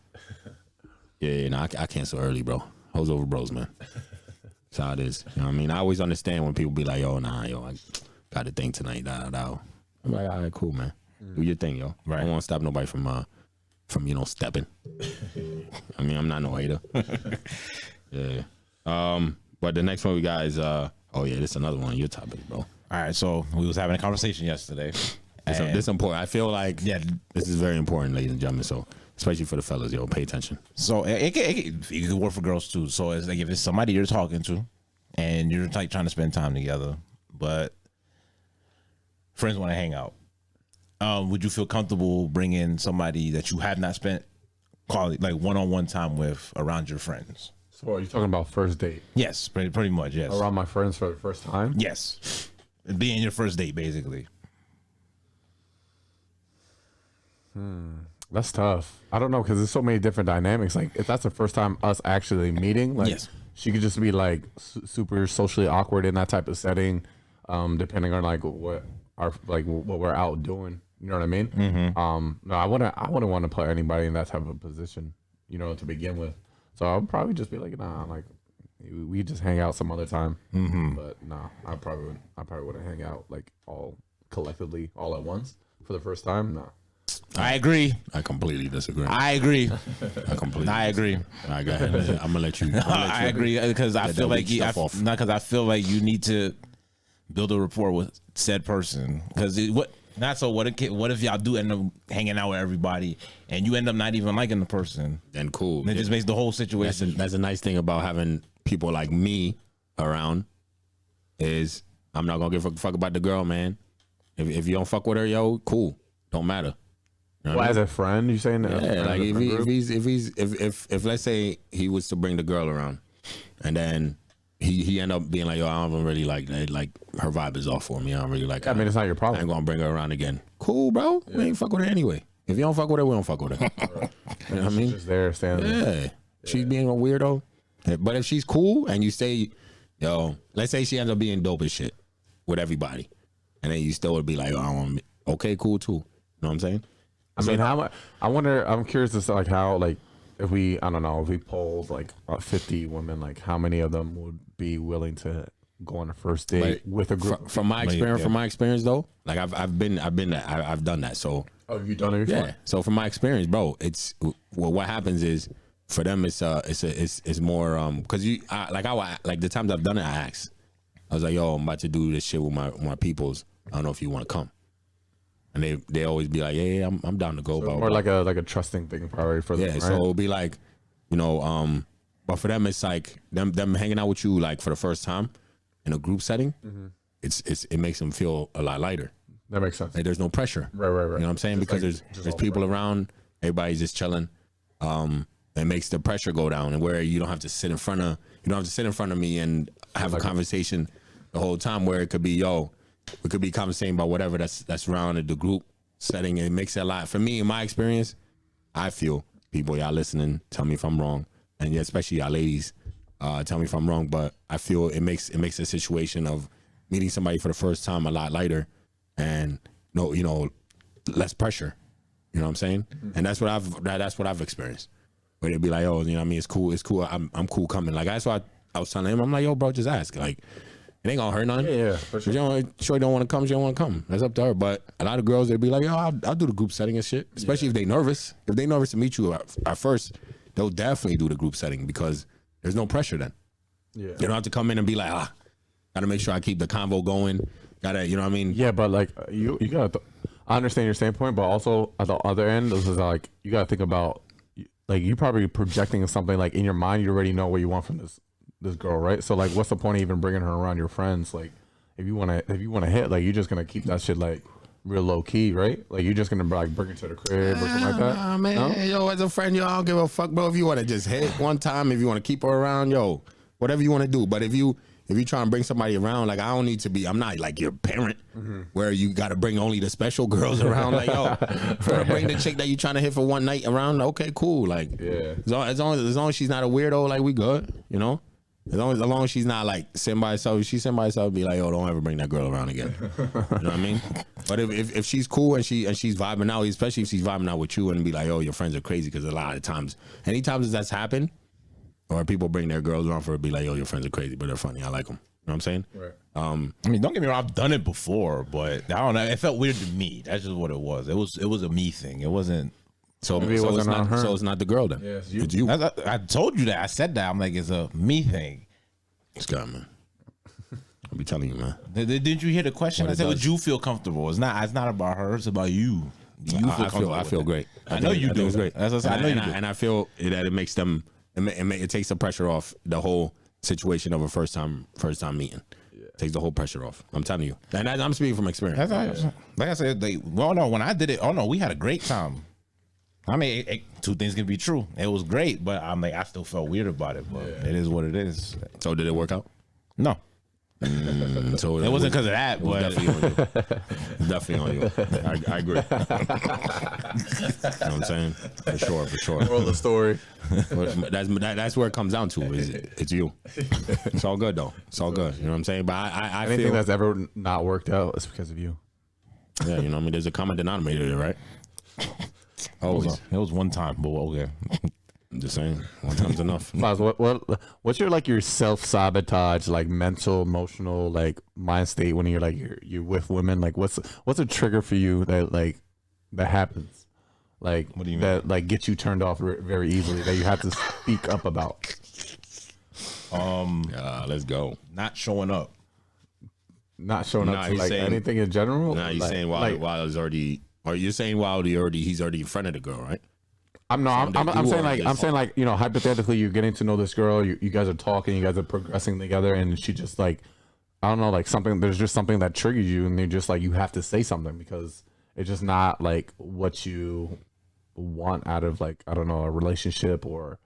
cancel early, bro. Hoes over bros, man. That's how it is. You know what I mean? I always understand when people be like, yo, I got a thing tonight. I'm like, all right, cool, man. Do your thing, yo. Right. I don't want to stop nobody from stepping. I mean, I'm not no hater. Yeah. But the next one we got is this is another one. Your topic, bro. All right. So we was having a conversation yesterday. This important. I feel like this is very important, ladies and gentlemen. So especially for the fellas, yo, pay attention. So it can work for girls too. So it's like if it's somebody you're talking to, and you're like trying to spend time together, but friends want to hang out. Would you feel comfortable bringing somebody that you have not spent quality, like one-on-one time with around your friends? So are you talking about first date? Yes, pretty much. Yes. Around my friends for the first time? Yes. Being your first date, basically. That's tough. I don't know because there's so many different dynamics. Like if that's the first time us actually meeting, like Yes. she could just be like super socially awkward in that type of setting, depending on like what what we're out doing. You know what I mean? No, I wouldn't want to put anybody in that type of position, you know, to begin with. So I'll probably just be like, nah, like we just hang out some other time. But nah, I probably wouldn't hang out like all collectively all at once for the first time. Nah. I agree. I completely disagree. I agree. I completely. I agree. All right, go ahead. I'm gonna let you. I agree because I feel like weak stuff off. not because I feel like you need to build a rapport with said person. Because what if y'all do end up hanging out with everybody and you end up not even liking the person? Then cool. And it just makes the whole situation. That's a nice thing about having people like me around is I'm not gonna give a fuck about the girl, man. If you don't fuck with her, yo, cool. Don't matter. You know Well, as a friend, you saying that? yeah, like if let's say he was to bring the girl around, and then he end up being like, yo, I don't even really like her vibe is off for me. I don't really like her. I mean, it's not your I problem. ain't gonna bring her around again. Cool, bro. We ain't fuck with her anyway. If you don't fuck with her, we don't fuck with her. You know what I mean? Just there, standing there. Yeah. She's being a weirdo. But if she's cool and you say, yo, let's say she ends up being dope as shit with everybody, and then you still would be like, oh, okay, cool too. You know what I'm saying? I mean, I wonder. I'm curious as to like how like if we polled like 50 women, like how many of them would be willing to go on a first date Like, with a group? From my experience though, like I've done that. So Oh, you done it before? yeah. So from my experience, bro, it's what happens is for them it's more because like the times I've done it, I ask. I was like, yo, I'm about to do this shit with my peoples. I don't know if you want to come. And they always be like, yeah, I'm down to go. So blah, more blah. like a trusting thing probably for them. Yeah, right? so it'll be like, you know, but for them it's like them hanging out with you like for the first time in a group setting. It makes them feel a lot lighter. That makes sense. Like there's no pressure. Right. You know what I'm saying? Just Because like- just there's all people friends. around, everybody's just chilling. It makes the pressure go down, and where you don't have to sit in front of me and have a conversation the whole time. Where it could be, yo, we could be conversating about whatever that's around in the group setting. It makes it a lot. For me, in my experience, I feel people, y'all listening, tell me if I'm wrong, and yeah, especially y'all ladies, tell me if I'm wrong. But I feel it makes a situation of meeting somebody for the first time a lot lighter, and less pressure. You know what I'm saying? And that's what I've experienced. Where they'd be like, oh, you know what I mean? It's cool. I'm cool coming. Like that's why I was telling him, I'm like, yo, bro, just ask. Like, it ain't gonna hurt nothing. Yeah, for If sure. you don't want to come, she don't want to come. That's up to her. But a lot of girls, they'd be like, yo, I'll do the group setting and shit. Especially if they nervous. If they nervous to meet you at first, they'll definitely do the group setting because there's no pressure then. Yeah. You don't have to come in and be like, gotta make sure I keep the convo going. Gotta, you know what I mean? Yeah, but like you gotta. I understand your standpoint, but also at the other end, this is like you gotta think about like you probably projecting something like in your mind. You already know what you want from this girl, right? So like, what's the point of even bringing her around your friends? Like, if you wanna hit, like you're just gonna keep that shit like real low key, right? Like you're just gonna like bring her to the crib or something like that. Man, No? yo, as a friend, yo, I don't give a fuck, bro. If you want to just hit one time, if you want to keep her around, yo, whatever you want to do. But if you try and bring somebody around, like I don't need to be. I'm not like your parent, where you got to bring only the special girls around. Like yo, bring the chick that you trying to hit for one night around. Okay, cool. Like Yeah. as long as she's not a weirdo, like we good. You know. As long as she's not like sitting by herself, she's sitting by herself, be like, yo, don't ever bring that girl around again. You know what I mean? But if she's cool and she's vibing out, especially if she's vibing out with you and be like, yo, your friends are crazy, because a lot of times, anytime that's happened, or people bring their girls around for it, be like, yo, your friends are crazy, but they're funny. I like them. You know what I'm saying? Right. I mean, don't get me wrong, I've done it before, but I don't know. It felt weird to me. That's just what it was. It was a me thing. It wasn't. So Maybe it wasn't on her. So it's not the girl then. Yeah, it's you. It's you. I told you that. I said that. I'm like, it's a me thing. It's God, man. I'll be telling you, man. Didn't you hear the question? What I it said, would does. you feel comfortable? It's not about her. It's about you. Do you feel comfortable? I feel with it? great. I know you do. It's great. That's what I know you do. And I feel that it makes them. It takes the pressure off the whole situation of a first time meeting. Takes the whole pressure off. I'm telling you, and I'm speaking from experience. Like I said, when I did it, we had a great time. I mean, two things can be true. It was great, but I'm like, I still felt weird about it. But it is what it is. So did it work out? No, So It wasn't because of that, it was but definitely on you. Definitely on you. I agree. You know what I'm saying? For sure. Moral of the story. That's where it comes down to. It's you. It's all good though. It's all good. You know what I'm saying? But I Anything feel that's ever not worked out is because of you. yeah. You know what I mean? There's a common denominator there, right? Always. it was one time, but okay. I'm just saying. One time's enough. Miles, what's your self sabotage, like mental, emotional, like mind state when you're like you're with women? Like what's a trigger for you that happens? Like What do you mean? that like gets you turned off very easily that you have to speak up about? Let's go. Not showing up. Not showing Nah, up to he's like saying- anything in general. Now you're Like- saying like, while he's already, or you're saying while he's already in front of the girl, right? I'm Something that I'm you saying are like just- hypothetically you're getting to know this girl, you guys are talking, you guys are progressing together, and she just like I don't know, like there's just something that triggers you, and you're just like you have to say something because it's just not like what you want out of like I don't know a relationship or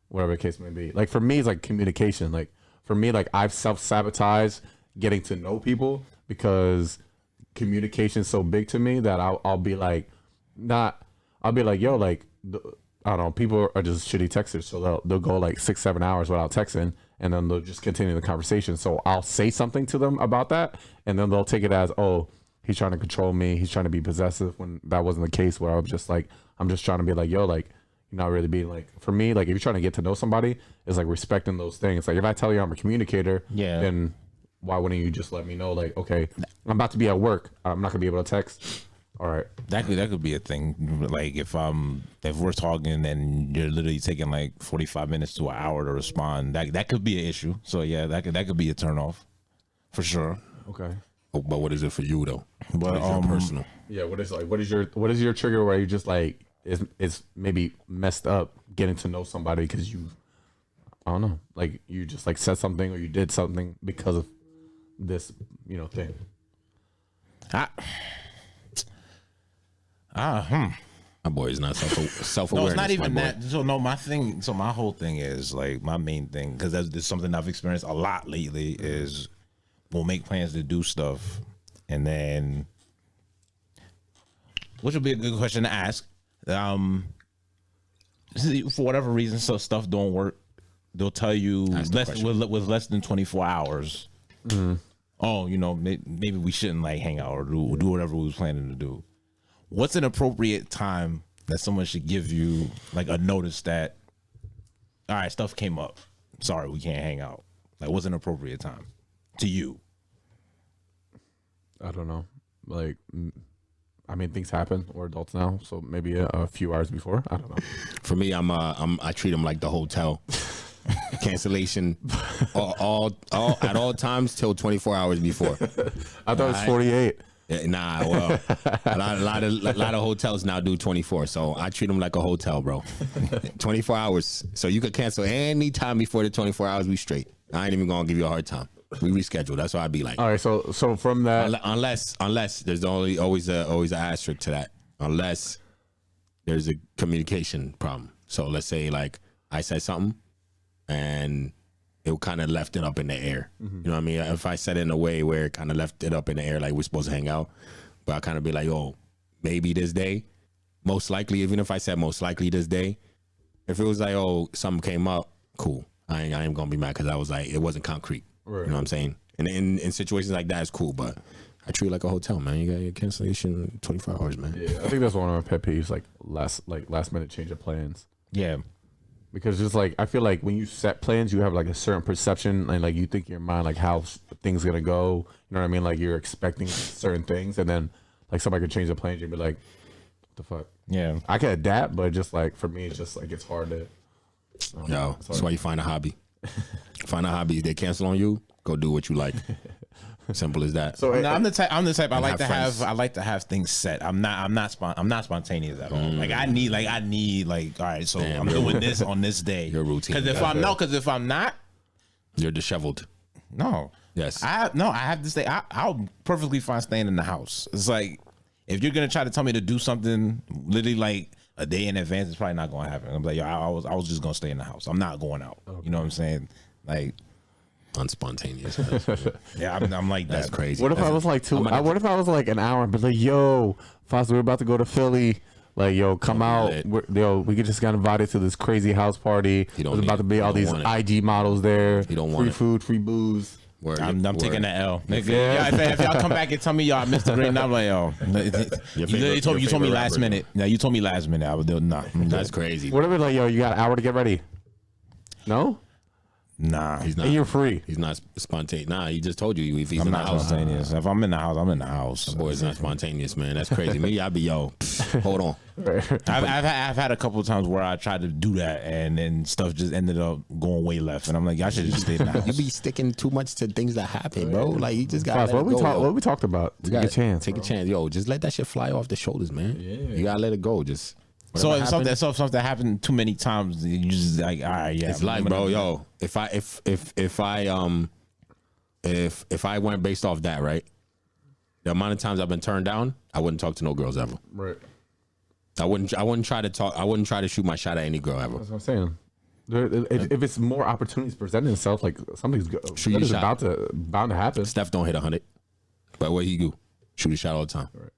whatever the case may be. Like for me, it's like communication. Like for me, like I've self-sabotaged getting to know people because communication is so big to me that I'll be like I'll be like, yo, like, I don't know, people are just shitty texters. So they'll go like 6-7 hours without texting and then they'll just continue the conversation. So I'll say something to them about that. And then they'll take it as, oh, he's trying to control me. He's trying to be possessive when that wasn't the case where I was just like, I'm just trying to be like, yo, like, you're not really being like, for me, like if you're trying to get to know somebody, it's like respecting those things. Like if I tell you I'm a communicator, Yeah. then why wouldn't you just let me know like, okay, I'm about to be at work. I'm not gonna be able to text. All right. That could be a thing. Like if we're talking and you're literally taking like 45 minutes to an hour to respond, that could be an issue. So yeah, that could be a turnoff for sure. Okay. But what is it for you though? But, What is your personal? Yeah, what is your trigger where you just like is maybe messed up getting to know somebody because you I don't know, like you just like said something or you did something because of this, thing. My boy is not self No, awareness. it's not even my boy. that. So no, my whole thing is like my main thing because that's something I've experienced a lot lately. Is we'll make plans to do stuff, and then, which would be a good question to ask. For whatever reason, so stuff don't work. They'll tell you Ask the question. with less than 24 hours. Oh, maybe we shouldn't like hang out or do whatever we was planning to do. What's an appropriate time that someone should give you like a notice that, all right, stuff came up. Sorry, we can't hang out. Like, what's an appropriate time to you? I don't know. Like, I mean, things happen. We're adults now, so maybe a few hours before. I don't know. For me, I treat him like the hotel. Cancellation all at all times till 24 hours before. I thought it was 48. Yeah, nah, well, a lot of hotels now do 24, so I treat them like a hotel, bro. 24 hours, so you could cancel any time before the 24 hours. We straight. I ain't even gonna give you a hard time. We reschedule. That's what I'd be like. All right, so from that, Unless there's always an asterisk to that. Unless there's a communication problem. So let's say like I said something and it kind of left it up in the air. You know what I mean? If I said it in a way where it kind of left it up in the air, like we're supposed to hang out, but I kind of be like, oh, maybe this day, most likely, even if I said most likely this day, if it was like, oh, something came up, cool. I ain't gonna be mad because I was like, it wasn't concrete. Right. You know what I'm saying? And in situations like that, it's cool, but I treat it like a hotel, man. You got your cancellation 24 hours, man. yeah, I think that's one of my pet peeves, like last minute change of plans. Yeah. Because just like I feel like when you set plans, you have like a certain perception and like you think in your mind like how things gonna go. You know what I mean? Like you're expecting certain things, and then like somebody could change the plans. You'd be like, "What the fuck?" Yeah. I can adapt, but just like for me, it's just like it's hard to. Yo, that's why you find a hobby. Find a hobby. If they cancel on you, go do what you like. Simple as that. So No, I'm the type. I like have to friends. have. I like to have things set. I'm not spontaneous at all. Like I need. All right. So Damn, I'm you're- doing this on this day. Your routine. Because if I'm not, You're disheveled. no. Yes. I have to stay. I'll perfectly fine staying in the house. It's like if you're gonna try to tell me to do something literally like a day in advance, it's probably not gonna happen. I'm like, yo, I was just gonna stay in the house. I'm not going out. You know what I'm saying? Like, Unspontaneous. Yeah, I'm like that. That's crazy. What if I was like what if I was like an hour and be like, yo, Foster, we're about to go to Philly. Like, yo, come out. We just got invited to this crazy house party. There's about to be all these IG models there. You don't want free food, free booze. I'm taking that L. Yeah. If y'all come back and tell me y'all missed the green, I'm like, yo. You told me last minute. No, you told me last minute. I would do nah. That's crazy. Whatever, like, yo, you got an hour to get ready. No? Nah. He's not. And you're free. He's not spontaneous. Nah, he just told you if he's I'm in the not house. spontaneous. If I'm in the house, I'm in the house. The boy's not spontaneous, man. That's crazy. Me, I'd be, yo, hold on. I've had a couple of times where I tried to do that and then stuff just ended up going way left, and I'm like, y'all should just stay in the house. You be sticking too much to things that happen, bro. Like, you just gotta let it go. What we talked about? Take a chance. Take a chance, yo. Just let that shit fly off the shoulders, man. Yeah. You gotta let it go. Just so if something happened too many times, you just like, all right, yeah. It's like, bro, yo, if I went based off that, right? The amount of times I've been turned down, I wouldn't talk to no girls ever. Right. I wouldn't try to talk. I wouldn't try to shoot my shot at any girl ever. That's what I'm saying. If it's more opportunities presenting itself, like something's good is bound to happen. Steph don't hit 100, but what he do? Shoot a shot all the time. Right.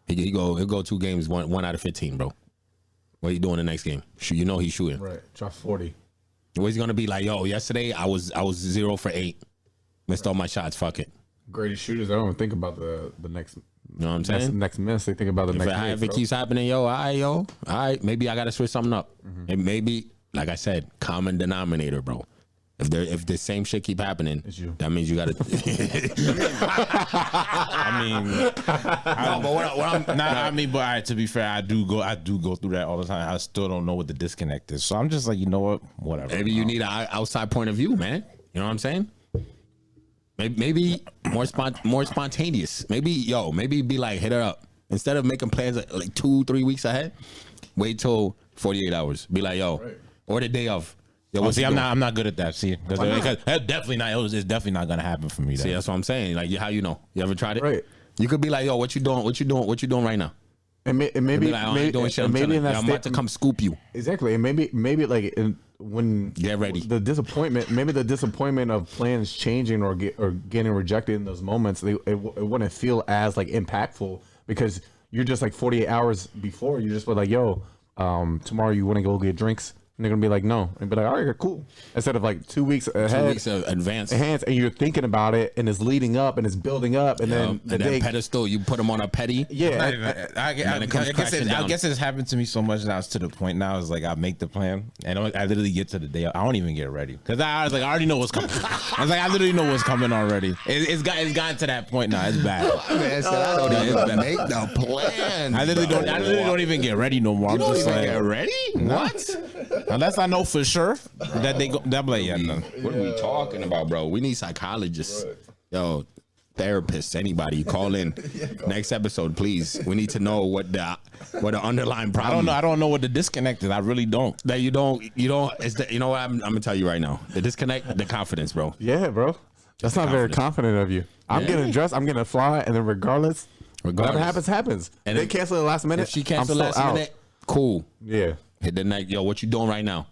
He'll go 2 games, one out of 15, bro. What he doing the next game? You know he's shooting. Right. Drop 40. What he's gonna be like? Yo, yesterday I was 0 for 8, missed all my shots. Fuck it. Greatest shooters, I don't even think about the next. You know what I'm saying? Next miss, they think about the next. If it keeps happening, all right, maybe I gotta switch something up. And maybe, like I said, common denominator, bro. If the same shit keep happening, that means you gotta. But all right, to be fair, I do go through that all the time. I still don't know what the disconnect is, so I'm just like, you know what, whatever. Maybe you need an outside point of view, man. You know what I'm saying? Maybe more spontaneous. Maybe be like, hit her up instead of making plans like 2-3 weeks ahead. Wait till 48 hours. Be like, or the day of. Yo, I'm not good at that. See, because that's definitely not. It's definitely not gonna happen for me. See, that's what I'm saying. Like, how you know? You ever tried it? Right. You could be like, yo, what you doing? What you doing right now? And maybe like, I ain't doing shit. I'm about to come scoop you. Exactly. And maybe like when get ready. The disappointment of plans changing or getting rejected in those moments, it wouldn't feel as like impactful because you're just like 48 hours before. You just were like, yo, tomorrow you want to go get drinks. And they're gonna be like, no, and be like, all right, cool. Instead of like 2 weeks ahead, 2 weeks of advance, and you're thinking about it, and it's leading up, and it's building up, and then the day pedestal, you put them on a petty. Yeah, I guess it's happened to me so much now. It's to the point now. It's like I make the plan, and I literally get to the day. I don't even get ready because I was like, I already know what's coming. I was like, I literally know what's coming already. It's gotten to that point now. It's bad. Man, I don't even make the plan. I literally don't even get ready no more. You don't even get ready. What? Unless I know for sure that they go, that like, yeah, no. What are we talking about, bro? We need psychologists, yo, therapists, anybody. Call in next episode, please. We need to know what the underlying problem. I don't know what the disconnect is. I really don't. That you don't. You know what? I'm gonna tell you right now. The disconnect, the confidence, bro. Yeah, bro. That's not very confident of you. I'm getting dressed. I'm gonna fly, and then regardless, whatever happens. And they cancel the last minute. If she cancel last minute, cool. Yeah. Hit the night, yo. What you doing right now?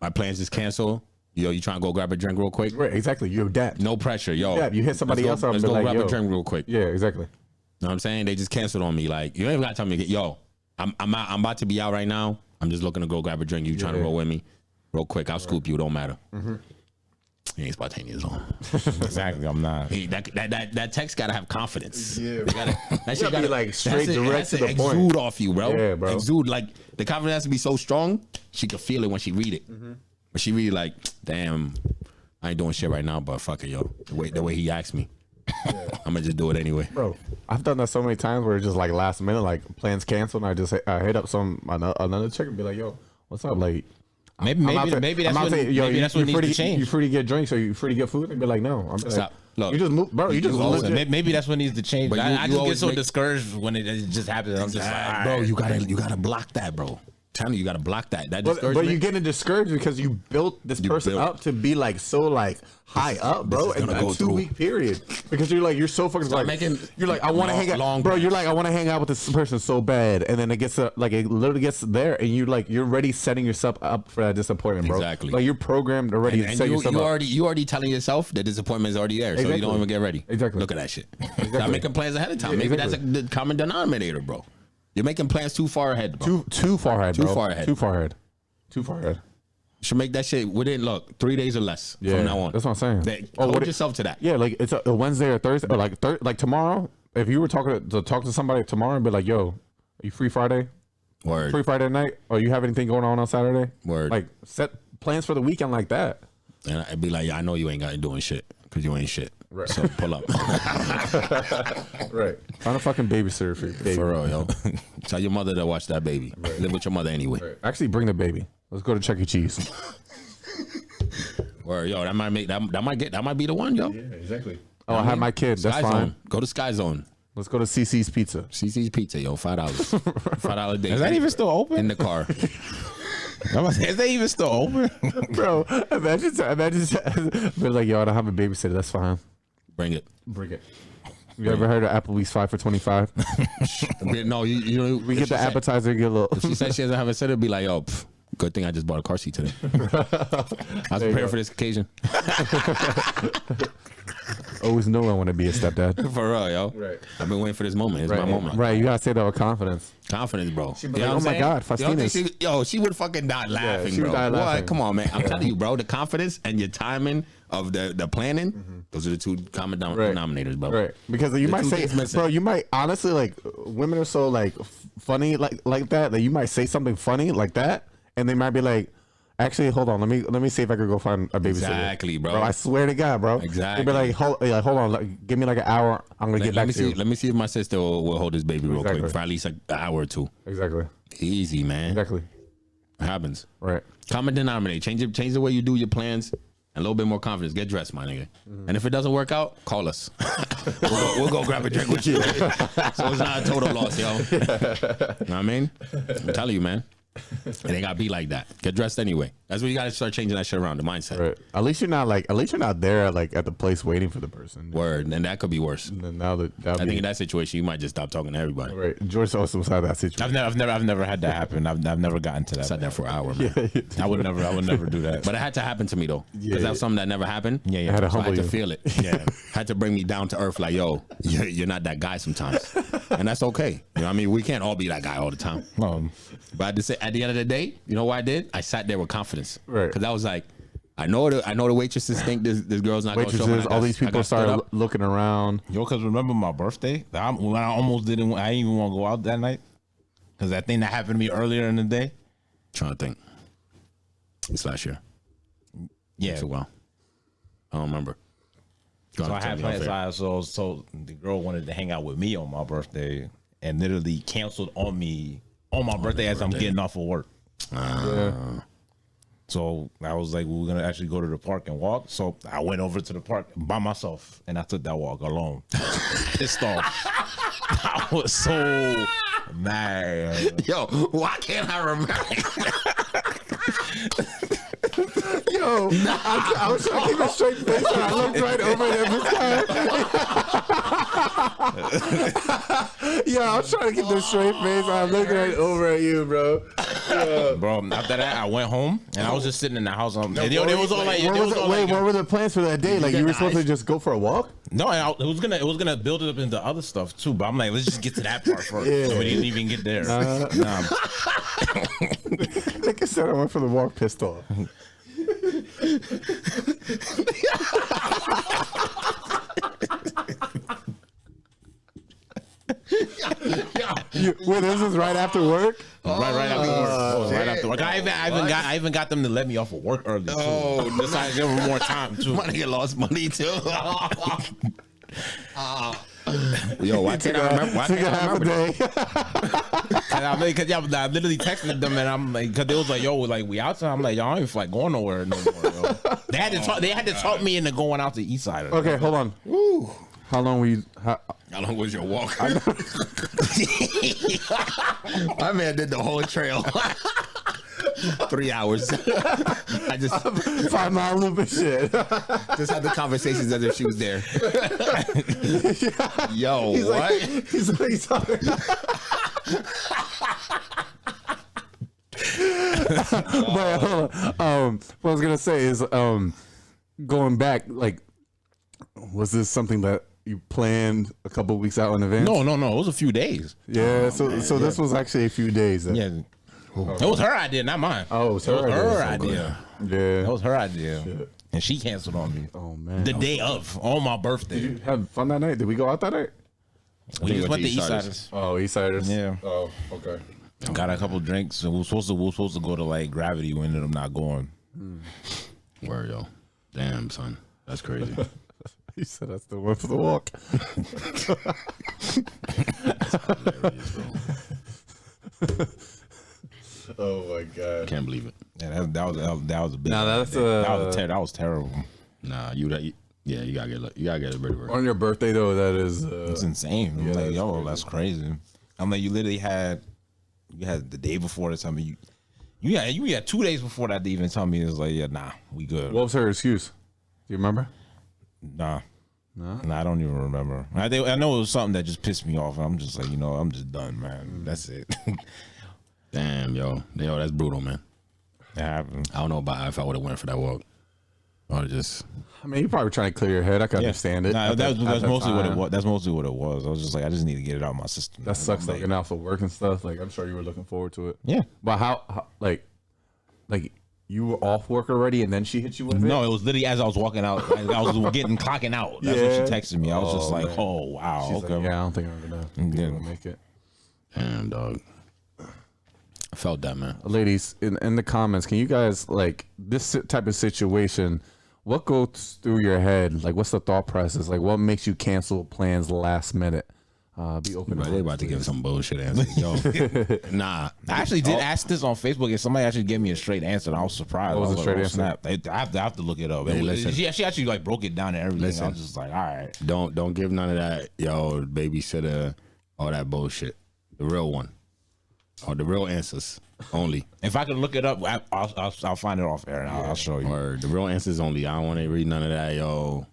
My plans just cancel. Yo, you trying to go grab a drink real quick? Right, exactly. You adapt. No pressure, yo. Yeah, you hit somebody else up. Let's go grab a drink real quick. Yeah, exactly. You know what I'm saying? They just canceled on me. Like, you ain't gotta tell me, yo, I'm about to be out right now. I'm just looking to go grab a drink. You trying to roll with me? Real quick, I'll scoop you. It don't matter. He ain't spontaneous on. Exactly, I'm not. That text gotta have confidence. Yeah, that shit gotta be like straight direct to the point. Exude off you, bro. Yeah, bro. Exude, like the confidence has to be so strong. She can feel it when she read it. But she read like, damn, I ain't doing shit right now, but fuck it, yo. The way he asked me, I'm gonna just do it anyway, bro. I've done that so many times where it's just like last minute, like plans canceled, and I just hit up another chick and be like, yo, what's up, like. Maybe that's what needs to change. You free to get drinks or you free to get food? And be like, no. I'm stop. Look, you just move, bro. You just legit. Maybe that's what needs to change. But I just get so discouraged when it just happens. I'm just like, bro, you gotta block that, bro. Telling you got to block that. That But discouragement. you're getting discouraged because you built this person up to be like so like high up, bro, in a 2 week period. Because you're so fucking Start like making you're like I want to hang out, bro. You're like I want to hang out with this person so bad, and then it gets like it literally gets there, and you're already setting yourself up for that disappointment, bro. Exactly. Like you're programmed already to set yourself up. You already telling yourself that disappointment is already there, so you don't even get ready. Exactly. Look at that shit. Start making plans ahead of time. Maybe that's the common denominator, bro. You're making plans too far ahead, bro. Too far ahead, bro. Too far ahead. Too far ahead. Too far ahead. You should make that shit within 3 days or less from now on. That's what I'm saying. Hold yourself to that. Yeah, like it's a Wednesday or Thursday, or like tomorrow. If you were talking to talk to somebody tomorrow and be like, "Yo, are you free Friday? Word. Free Friday night? Or you have anything going on Saturday?" Word. Like set plans for the weekend like that. And I'd be like, I know you ain't got doing shit because you ain't shit. Right. So pull up. Right. Find a fucking babysitter for your baby. For real, yo. Tell your mother to watch that baby. Right. Live with your mother anyway. Right. Actually, bring the baby. Let's go to Chuck E. Cheese. Or yo, that might be the one, yo. Yeah, exactly. Oh, I have my kid. That's Sky fine. Zone. Go to Sky Zone. Let's go to CC's Pizza. CC's Pizza, yo, $5. $5 a day. Is that even still open? In the car. Is that even still open? Bro, imagine they're like, yo, I don't have a babysitter. That's fine. Bring it. You ever heard of Applebee's 5 for $25? No, you know, We get the appetizer, get a little. If she said she doesn't have a sitter, be like, yo, good thing I just bought a car seat today. I was prepared for this occasion. Always know I want to be a stepdad. For real, yo. Right. I've been waiting for this moment. It's Right, my moment. right. You gotta say that with confidence. Confidence, bro. She'd be like, oh my God, Fastinas. She would fucking die laughing, she would bro. die laughing. What? Come on, man. I'm telling you, bro. The confidence and your timing of the planning, those are the two common denominators, bro. Right. Because you might say, bro, you might honestly like women are so like funny like that you might say something funny like that, and they might be like, actually, hold on. Let me see if I could go find a babysitter. Exactly, bro. I swear to God, bro. Exactly. They'd be like, hold on. Like, give me like an hour. I'm gonna get back to you. Let me see if my sister will hold this baby real quick for at least like an hour or two. Exactly. Easy, man. Exactly. It happens. Right. Common denominator. Change the way you do your plans. And a little bit more confidence. Get dressed, my nigga. And if it doesn't work out, call us. we'll go grab a drink with you. So it's not a total loss, yo. You know what I mean? I'm telling you, man. It ain't gotta be like that. Get dressed anyway. That's where you gotta start changing that shit around, the mindset. Right. At least you're not there like at the place waiting for the person. Word. And that could be worse. And then now that I think in that situation, you might just stop talking to everybody. Right. George also was had that situation. I've never had that happen. I've never gotten to that. I sat there for an hour, man. I would never do that. But it had to happen to me though. Because that's something that never happened. Yeah. I had to So I humble had to you. feel it. Yeah. Had to bring me down to earth like, yo, you're not that guy sometimes. And that's okay. You know what I mean? We can't all be that guy all the time. But at the end of the day, you know what I did? I sat there with confidence. Right. Because I was like, I know the waitresses think this girl's not going to show me. All these people started looking around. Yo, because remember my birthday? When I almost didn't, I didn't even want to go out that night. Because that thing that happened to me earlier in the day. Trying to think. It's last year. Yeah. It's a while. I don't remember. So I had plans. So the girl wanted to hang out with me on my birthday and literally canceled on me on my birthday as I'm getting off of work. So I was like, we're going to actually go to the park and walk. So I went over to the park by myself and I took that walk alone. Pissed off. I was so mad. Yo, why can't I remember? Yo, I was trying to keep a straight face and I looked right over there this time. Yo, I was trying to keep the straight face and I looked right over at you, bro. Bro, after that, I went home and I was just sitting in the house. What were the plans for that day? Like you were supposed to just go for a walk? No, it was gonna build it up into other stuff too. But I'm like, let's just get to that part first. Yeah. So we didn't even get there. Like I said, I went for the walk pissed off. Wait, this is right after work? Right after work. Right after work. I even got them to let me off of work early too. Oh, just to give them more time too. My nigga lost money too. Yo, why can't I remember? Why can't I remember? Because I literally texted them and I'm like, because they was like, yo, like we outside. I'm like, yo, I don't even feel like going nowhere no more. Yo. They had to talk me into going out to East Side. Okay, hold on. How long were you? How long was your walk? My man did the whole trail. 3 hours. I just 5 mile loop and shit. just had the conversations as if she was there. Yo, He's what? like, he's like, but hold on. What I was gonna say is, going back, like, was this something that you planned a couple weeks out in advance? No. It was a few days. Yeah. So this was actually a few days. Then. Yeah. It was her idea, not mine. Oh, it was her idea. That Yeah. was her idea. Shit. And she canceled on me. Oh man. The day of, on my birthday. Did you have fun that night? Did we go out that night? We just went to East Eastsiders. Siders. Oh, Eastsiders. Yeah. Oh, okay. Got a couple drinks, and we were supposed to go to like Gravity. We ended up not going. Word, yo. Damn, son. That's crazy. He said I still went for the walk. Hilarious, bro. Oh my god. Can't believe it. Yeah, that was a big. Nah, that's that was terrible. Nah, you gotta get rid of her. on your birthday though. That is It's insane. I'm Yeah, like, that's yo, crazy. that's crazy. I'm like, you literally had the day before to tell me you had 2 days before that to even tell me it's like, yeah, nah, we good. What was her excuse? Do you remember? Nah, I don't even remember. I know it was something that just pissed me off. I'm just like, I'm just done, man. That's it. Damn, yo, that's brutal, man. It happened. I don't know about if I would have went for that walk. Or just I mean, you probably trying to clear your head. I can understand it. Nah, At that's that mostly what it time. was. That's mostly what it was. I was just like, I just need to get it out of my system. That sucks. I'm like, Looking out for work and stuff. Like I'm sure you were looking forward to it. yeah. But how like you were off work already, and then she hit you with it. No, it was literally as I was walking out. As I was clocking out. That's Yeah. what she texted me. I was just like, man. oh wow, She's okay. like, yeah, I don't think I'm gonna be able to make it. damn, dog. I felt that, man. Ladies, in the comments, can you guys like this type of situation? What goes through your head? Like, what's the thought process? Like, what makes you cancel plans last minute? Be open. But they about to give some bullshit answer. Yo, nah. I actually did ask this on Facebook, and somebody actually gave me a straight answer, and I was surprised. What was I the straight like, oh, answer? snap. I have to look it up. Hey, And listen. she actually like broke it down and everything. Listen. I was just like, all right. Don't give none of that, yo, babysitter, all that bullshit. The real one. Or the real answers only. If I can look it up, I'll find it off air, and I'll show you. Or the real answers only. I don't want to read none of that, yo.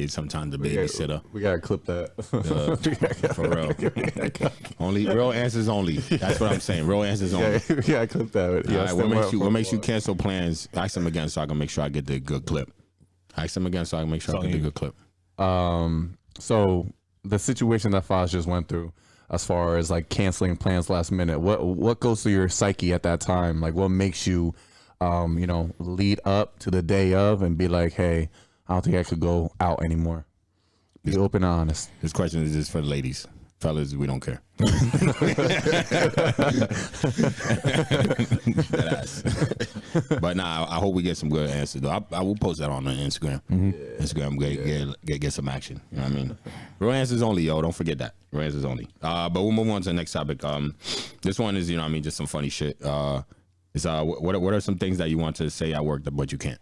Sometimes the babysitter. We gotta clip that. For real. Only real answers only. That's what I'm saying. Real answers only. Yeah, we gotta clip that. All right, what makes you cancel plans? Ask them again so I can make sure I get the good clip. Ask them again so I can make sure I get the good clip. So the situation that Foz just went through, as far as like canceling plans last minute, what goes through your psyche at that time? Like, what makes you, lead up to the day of and be like, hey, I don't think I could go out anymore. Be open and honest. This question is just for the ladies. Fellas, we don't care. But nah, I hope we get some good answers though. I will post that on the Instagram. Instagram, get some action. You know what I mean? Real answers only, yo. Don't forget that. Real answers only. But we'll move on to the next topic. This one is, just some funny shit. It's what are some things that you want to say at work but you can't?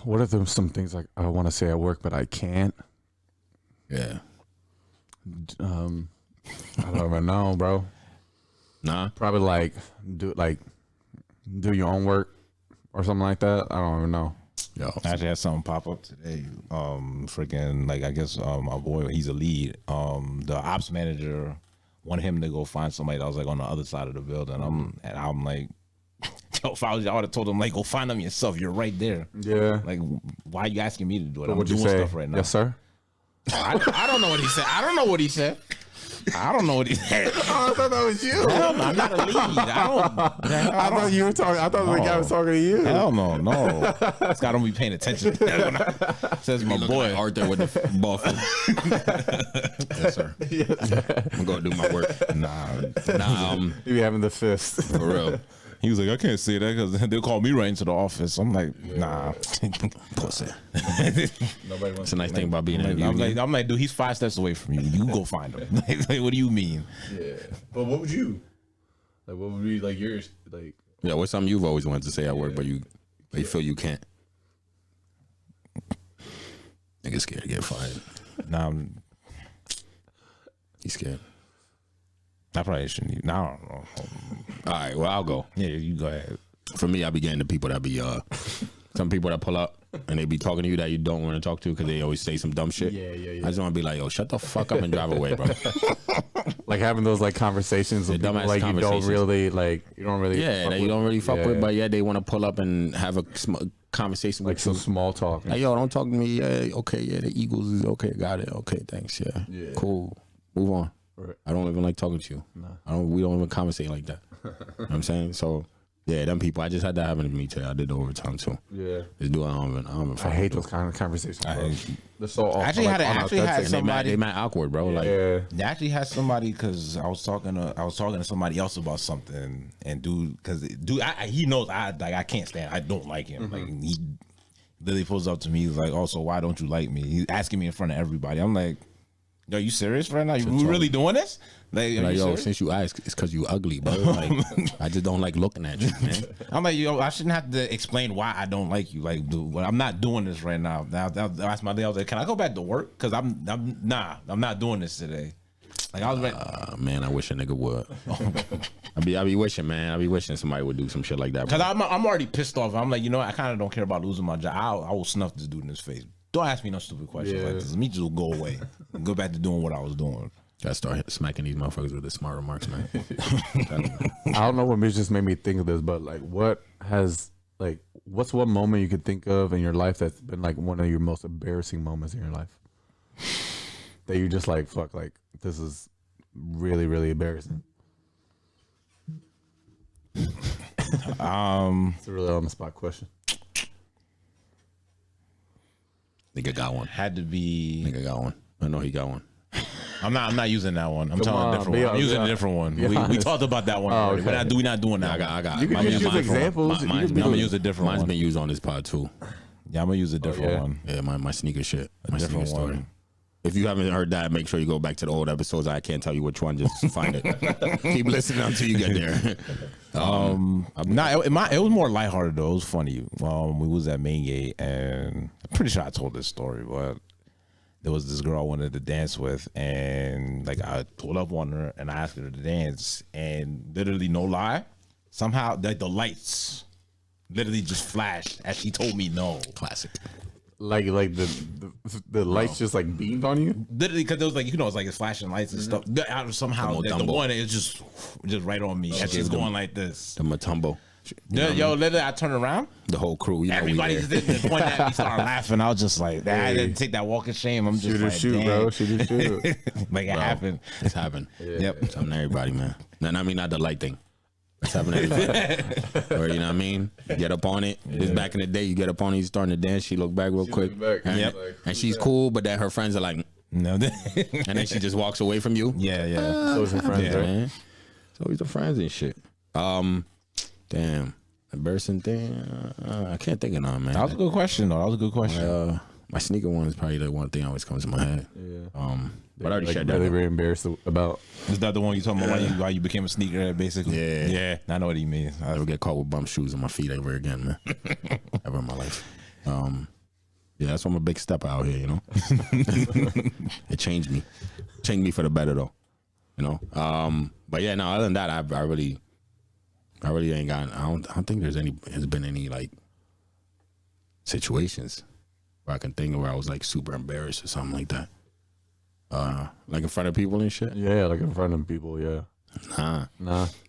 What are some things like I want to say at work but I can't? Yeah. I don't even know, bro. Nah. Probably do your own work or something like that. I don't even know. Yo. I actually had something pop up today. Freaking like I guess my boy, he's a lead. The ops manager wanted him to go find somebody that was like on the other side of the building. I'm like, yo, if I would have told him like, go find them yourself. You're right there. Yeah. Like, why are you asking me to do it? I'm What'd you doing say? stuff right now. Yes, sir. I don't know what he said. I don't know what he said. Oh, I thought that was you. Hell no, I'm not a lead. I thought you were talking. I thought the guy was talking to you. Hell no. This guy don't be paying attention. Says my boy. Like Arthur with the ball. Yes, sir. I'm gonna do my work. Nah. You be having the fist. For real. He was like, I can't say that because they'll call me right into the office. I'm like, nah. Pussy. Nobody wants. It's a nice thing about being in a I'm union. like, dude, he's 5 steps away from you. You go find him. Like, what do you mean? Yeah. But what would you? Like, what would be like yours? Like, Yeah, what's something you've always wanted to say at work, but you feel you can't? Nigga scared to get fired. Nah, He's scared. I probably shouldn't. Nah, I don't know. All right, well, I'll go. Yeah, you go ahead. For me, I be getting the people that be some people that pull up and they be talking to you that you don't want to talk to because they always say some dumb shit. Yeah. I just want to be like, yo, shut the fuck up and drive away, bro. Like having those like conversations with people dumbass like you don't really Yeah, that you don't really fuck with, but yeah, they want to pull up and have a conversation like with some you. small talk. Like, yo, don't talk to me. Yeah, okay, yeah, the Eagles is okay. Got it. Okay, thanks. Yeah. Cool. Move on. Right. I don't even like talking to you. No. We don't even conversate like that. You know what I'm saying? So, yeah, them people, I just had that happen to me today. I did the overtime too. Yeah. This dude, I don't even I hate those kind of conversations. Bro. They're so awful. I actually had somebody. They mad awkward, bro. Like, They actually had somebody because I was talking to somebody else about something, and dude, he knows I can't stand. I don't like him. Like he literally pulls up to me. He's like, "Oh, so why don't you like me?" He's asking me in front of everybody. I'm like, "Yo, you serious right now? You really doing this?" Like yo, serious? Since you asked, it's because you ugly, bro. Like, I just don't like looking at you, man. I'm like, yo, I shouldn't have to explain why I don't like you. Like, dude, I'm not doing this right now. That's my day. I was like, can I go back to work? Because I'm not doing this today. Like, I was like, man, I wish a nigga would. I be wishing, man. I be wishing somebody would do some shit like that. Because I'm already pissed off. I'm like, you know, I kind of don't care about losing my job. I will snuff this dude in his face. Don't ask me no stupid questions like this. Let me just go away and go back to doing what I was doing. Gotta start smacking these motherfuckers with the smart remarks, man. I don't know what just made me think of this, but like, what's one moment you could think of in your life that's been like one of your most embarrassing moments in your life that you just like, fuck, like this is really, really embarrassing. It's a really on the spot question. Nigga got one. Had to be. Nigga got one. I know he got one. I'm not using that one. I'm Come telling on, a different one. I'm using a honest. different one. Be We honest. talked about that one already. okay. We're not doing that one. I got. You can I'm just use mine- examples. mine's You can been- I'm gonna use a different Mine's one. been used on this pod too. Yeah, I'm gonna use a different one. Yeah, my sneaker shit. My different sneaker story. one. If you haven't heard that, make sure you go back to the old episodes. I can't tell you which one. Just find it. Keep listening until you get there. It was more lighthearted though. It was funny. We was at Main Gate, and I'm pretty sure I told this story, but there was this girl I wanted to dance with, and like I pulled up on her and I asked her to dance, and literally no lie, somehow like the lights literally just flashed as she told me no. Classic. Like the lights just like beamed on you. Literally, because it was like, you know, it's flashing lights and stuff. Somehow the Dumbo. one is just right on me, and she's going like this. The Matumbo. Yo, literally, I turned around. The whole crew. You know Everybody we just there. didn't point at me, started laughing. I was just like, I didn't take that walk of shame. I'm just Shoot or like, shoot, damn. bro. Shoot or shoot. Like it happened. It's happened. Yep. It's happened to everybody, man. And I mean not the light thing. It's happening to everybody. Or you know what I mean? You get up on it. This back in the day, you get up on it, you starting to dance, she look back real quick. And, Yep. and she's cool, but then her friends are like, No. and then she just walks away from you. yeah. Those are friends, Yeah, right? man. So he's the friends and shit. Damn. Embarrassing thing. I can't think of none, man. That was a good question, though. That was a good question. My sneaker one is probably the one thing that always comes to my head. Yeah. But I already Like shared that. really, really embarrassed about. Is that the one you talking about why you became a sneakerhead, basically? Yeah. Yeah. I know what he means. I never get caught with bum shoes on my feet ever again, man. Ever in my life. Yeah, that's why I'm a big step out here, you know. It changed me. Changed me for the better though. You know? But yeah, no, other than that, I really ain't got I don't think has been any like situations where I can think of where I was like super embarrassed or something like that. Like in front of people and shit. Yeah, like in front of people. Yeah. Nah.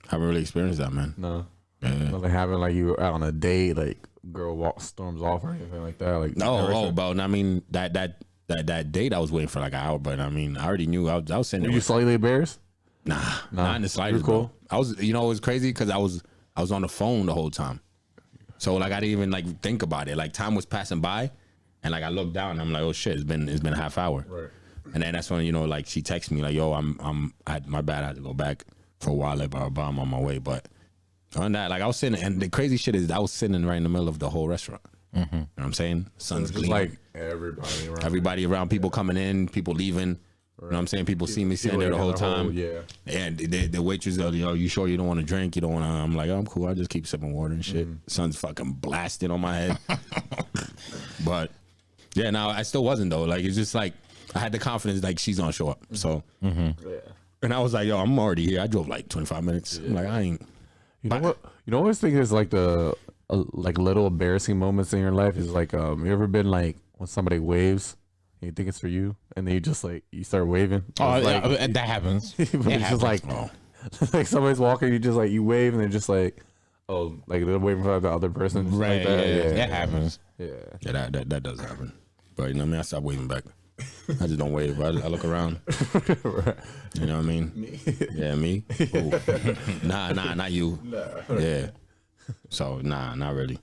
Haven't really experienced that, man. No. Yeah. Nothing happened like you were out on a date, like girl storms off or anything like that. Like But I mean that date I was waiting for like an hour, but I mean I already knew I was sitting Were there. you slightly embarrassed? Nah, not in the slightest. You're cool. Bro. I was, you know, it was crazy because I was on the phone the whole time, so like I didn't even like think about it. Like time was passing by, and like I looked down, and I'm like, oh shit, it's been a half hour. Right. And then that's when, you know, like she texted me like, yo, my bad, I had to go back for a while, blah, blah, I'm on my way. But on that, like I was sitting, and the crazy shit is I was sitting right in the middle of the whole restaurant. You know what I'm saying? Sun's Just clean. like everybody around. People coming in, people leaving. You know what I'm saying? People see me sitting there the whole time. Yeah. And the waitress, you sure you don't want to drink? You don't want to? I'm like, I'm cool. I just keep sipping water and shit. Sun's fucking blasting on my head. But Yeah, now I still wasn't though. Like it's just like I had the confidence like she's gonna show up. So and I was like, yo, I'm already here. I drove like 25 minutes. I'm like, I ain't. You know what? You know what I was thinking is like the like little embarrassing moments in your life is like you ever been like when somebody waves and you think it's for you and then you just like you start waving. Oh, It's yeah, like, that happens. but it's just like like somebody's walking, you just like you wave and they're just like like they're waving for the other person. Just Right. Like that. Yeah, Yeah. that happens. Yeah, that does happen. But you know what I mean? I stopped waving back. I just don't wave. I look around. Right. You know what I mean? Me. Yeah, me. Ooh. Nah, not you. Yeah. So not really.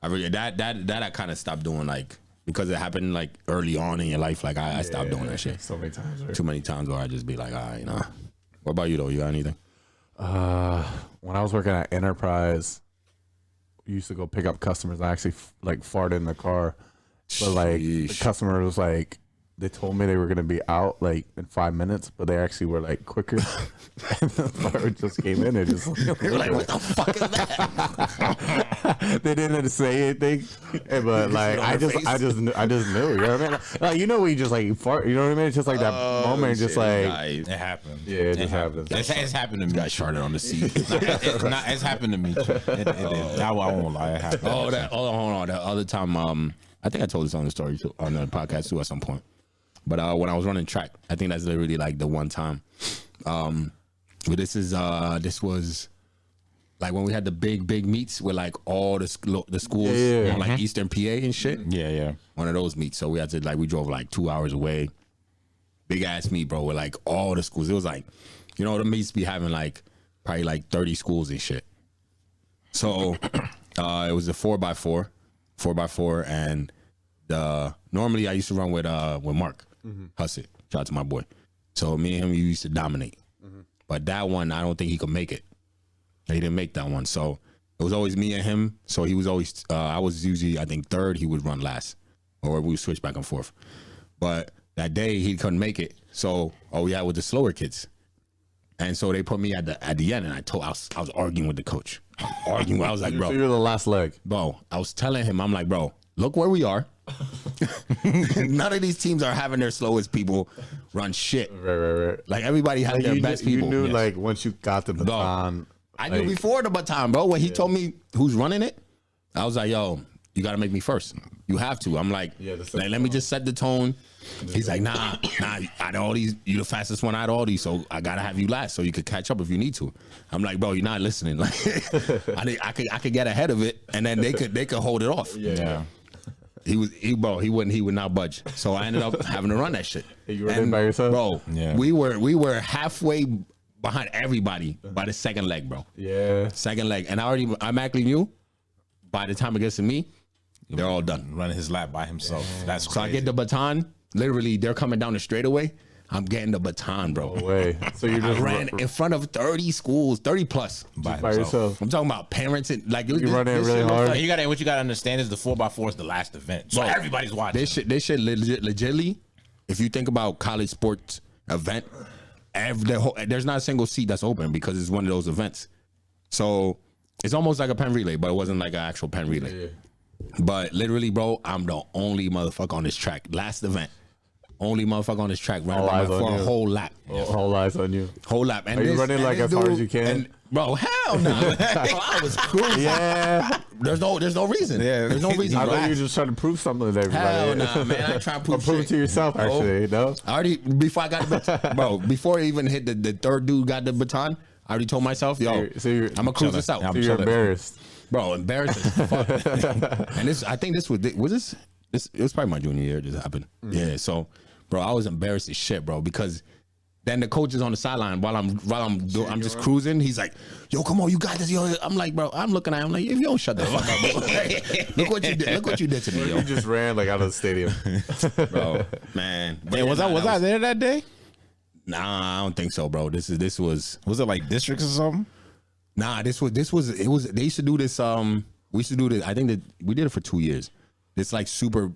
I really that I kind of stopped doing like because it happened like early on in your life. Like I stopped doing that shit. So many times. Right? Too many times where I just be like, all right, nah. What about you though? You got anything? When I was working at Enterprise, we used to go pick up customers. I actually like farted in the car, but like the Sheesh. customer was like, they told me they were gonna be out like in 5 minutes, but they actually were like quicker. And the fart just came in and just They were like, what the fuck is that? they didn't say anything, but like I just knew. You know what I mean? Like you know, we just like fart. You know what I mean? It's just like that moment, just like It happened. yeah, it just happens. It's happened to me. Got sharted on the seat. It's happened to me. Too. It is. I won't lie. It happened. Hold on. The other time, I think I told this on the story too, on the podcast too at some point. But when I was running track, I think that's literally like the one time. But this was like when we had the big meets with like all the schools on like Eastern PA and shit. Yeah. One of those meets. So we had to like we drove like 2 hours away. Big ass meet, bro, with like all the schools. It was like, you know, the meets be having like probably like 30 schools and shit. So it was a 4x4, and normally I used to run with Mark Hussett. Shout out to my boy. So me and him, we used to dominate. But that one, I don't think he could make it. He didn't make that one. So it was always me and him. So he was always, I was usually, I think, third. He would run last. Or we would switch back and forth. But that day, he couldn't make it. So all we had was the slower kids. And so they put me at the end, and I was arguing with the coach. I was like, bro. So you're the last leg. Bro, I was telling him, I'm like, bro, look where we are. None of these teams are having their slowest people run shit. Right. Like everybody had Like their best people. You knew like once you got the baton. I knew before the baton, bro. When he told me who's running it, I was like, yo, you got to make me first. You have to. I'm like, let me just set the tone. He's like, nah, out of all these, you the fastest one out of all these, so I gotta have you last so you could catch up if you need to. I'm like, bro, you're not listening. Like, I could get ahead of it, and then they could hold it off. Yeah. He would not budge. So I ended up having to run that shit. You ran in by yourself, bro. Yeah. We were halfway behind everybody by the second leg, bro. Yeah. Second leg, and I automatically knew by the time it gets to me, they're all done. Running his lap by himself. That's crazy. So I get the baton. Literally, they're coming down the straightaway. I'm getting the baton, bro. No way. So you just I ran in front of 30 schools, 30 plus. by yourself. I'm talking about parents and like You running really hard. What you got to understand is the 4x4 is the last event, so everybody's watching. This shit legitly. If you think about college sports event, there's not a single seat that's open because it's one of those events. So it's almost like a pen relay, but it wasn't like an actual pen relay. Yeah. But literally, bro, I'm the only motherfucker on this track. Last event, only motherfucker on this track running by for a whole lap. All eyes on you. Whole lap. And Are you running like as hard as you can? And, bro, hell no. Bro, I was cruising. Yeah. There's no reason. Yeah. There's no reason. I bro. thought you were just trying to prove something to everybody. Hell nah, man. I try to prove Or prove it shit. to yourself, actually. No? I already, before I got the baton, bro, before I even hit the third dude got the baton, I already told myself, yo, I'm going to cruise this out. So you're embarrassed. Bro, embarrassing as fuck. And I think this was this, it was probably my junior year this happened. Yeah, so, bro, I was embarrassed as shit, bro, because then the coach is on the sideline while I'm just cruising. He's like, yo, come on, you got this, yo. I'm like, bro, I'm looking at him like, if you don't shut the fuck up, bro. Look what you did. Look what you did to me, yo. You just ran like out of the stadium. Bro, man. Hey, was I there that day? Nah, I don't think so, bro. This was it like districts or something? Nah, this was they used to do this we used to do this. I think that we did it for 2 years. It's like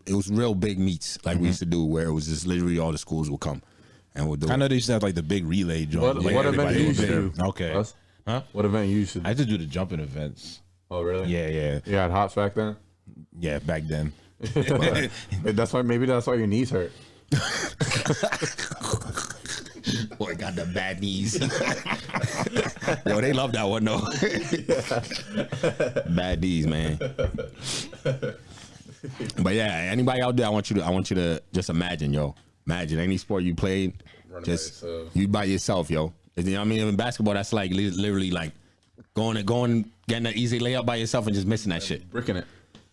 it was real big meets like we used to do where it was just literally all the schools would come and we'll do I it. know they used to have like the big relay joint. What event do you was used there. to do? Okay. Us? Huh? What event you used to do? I used to do the jumping events. Oh, really? Yeah. You had hops back then? Yeah, back then. That's why. Maybe that's why your knees hurt. Boy, got the bad knees. Yo, they love that one though. Bad knees, man. But yeah, anybody out there, I want you to just imagine, yo. Imagine any sport you played, just you by yourself, yo. You know what I mean? In basketball, that's like literally like going, getting an easy layup by yourself and just missing that shit. Bricking it.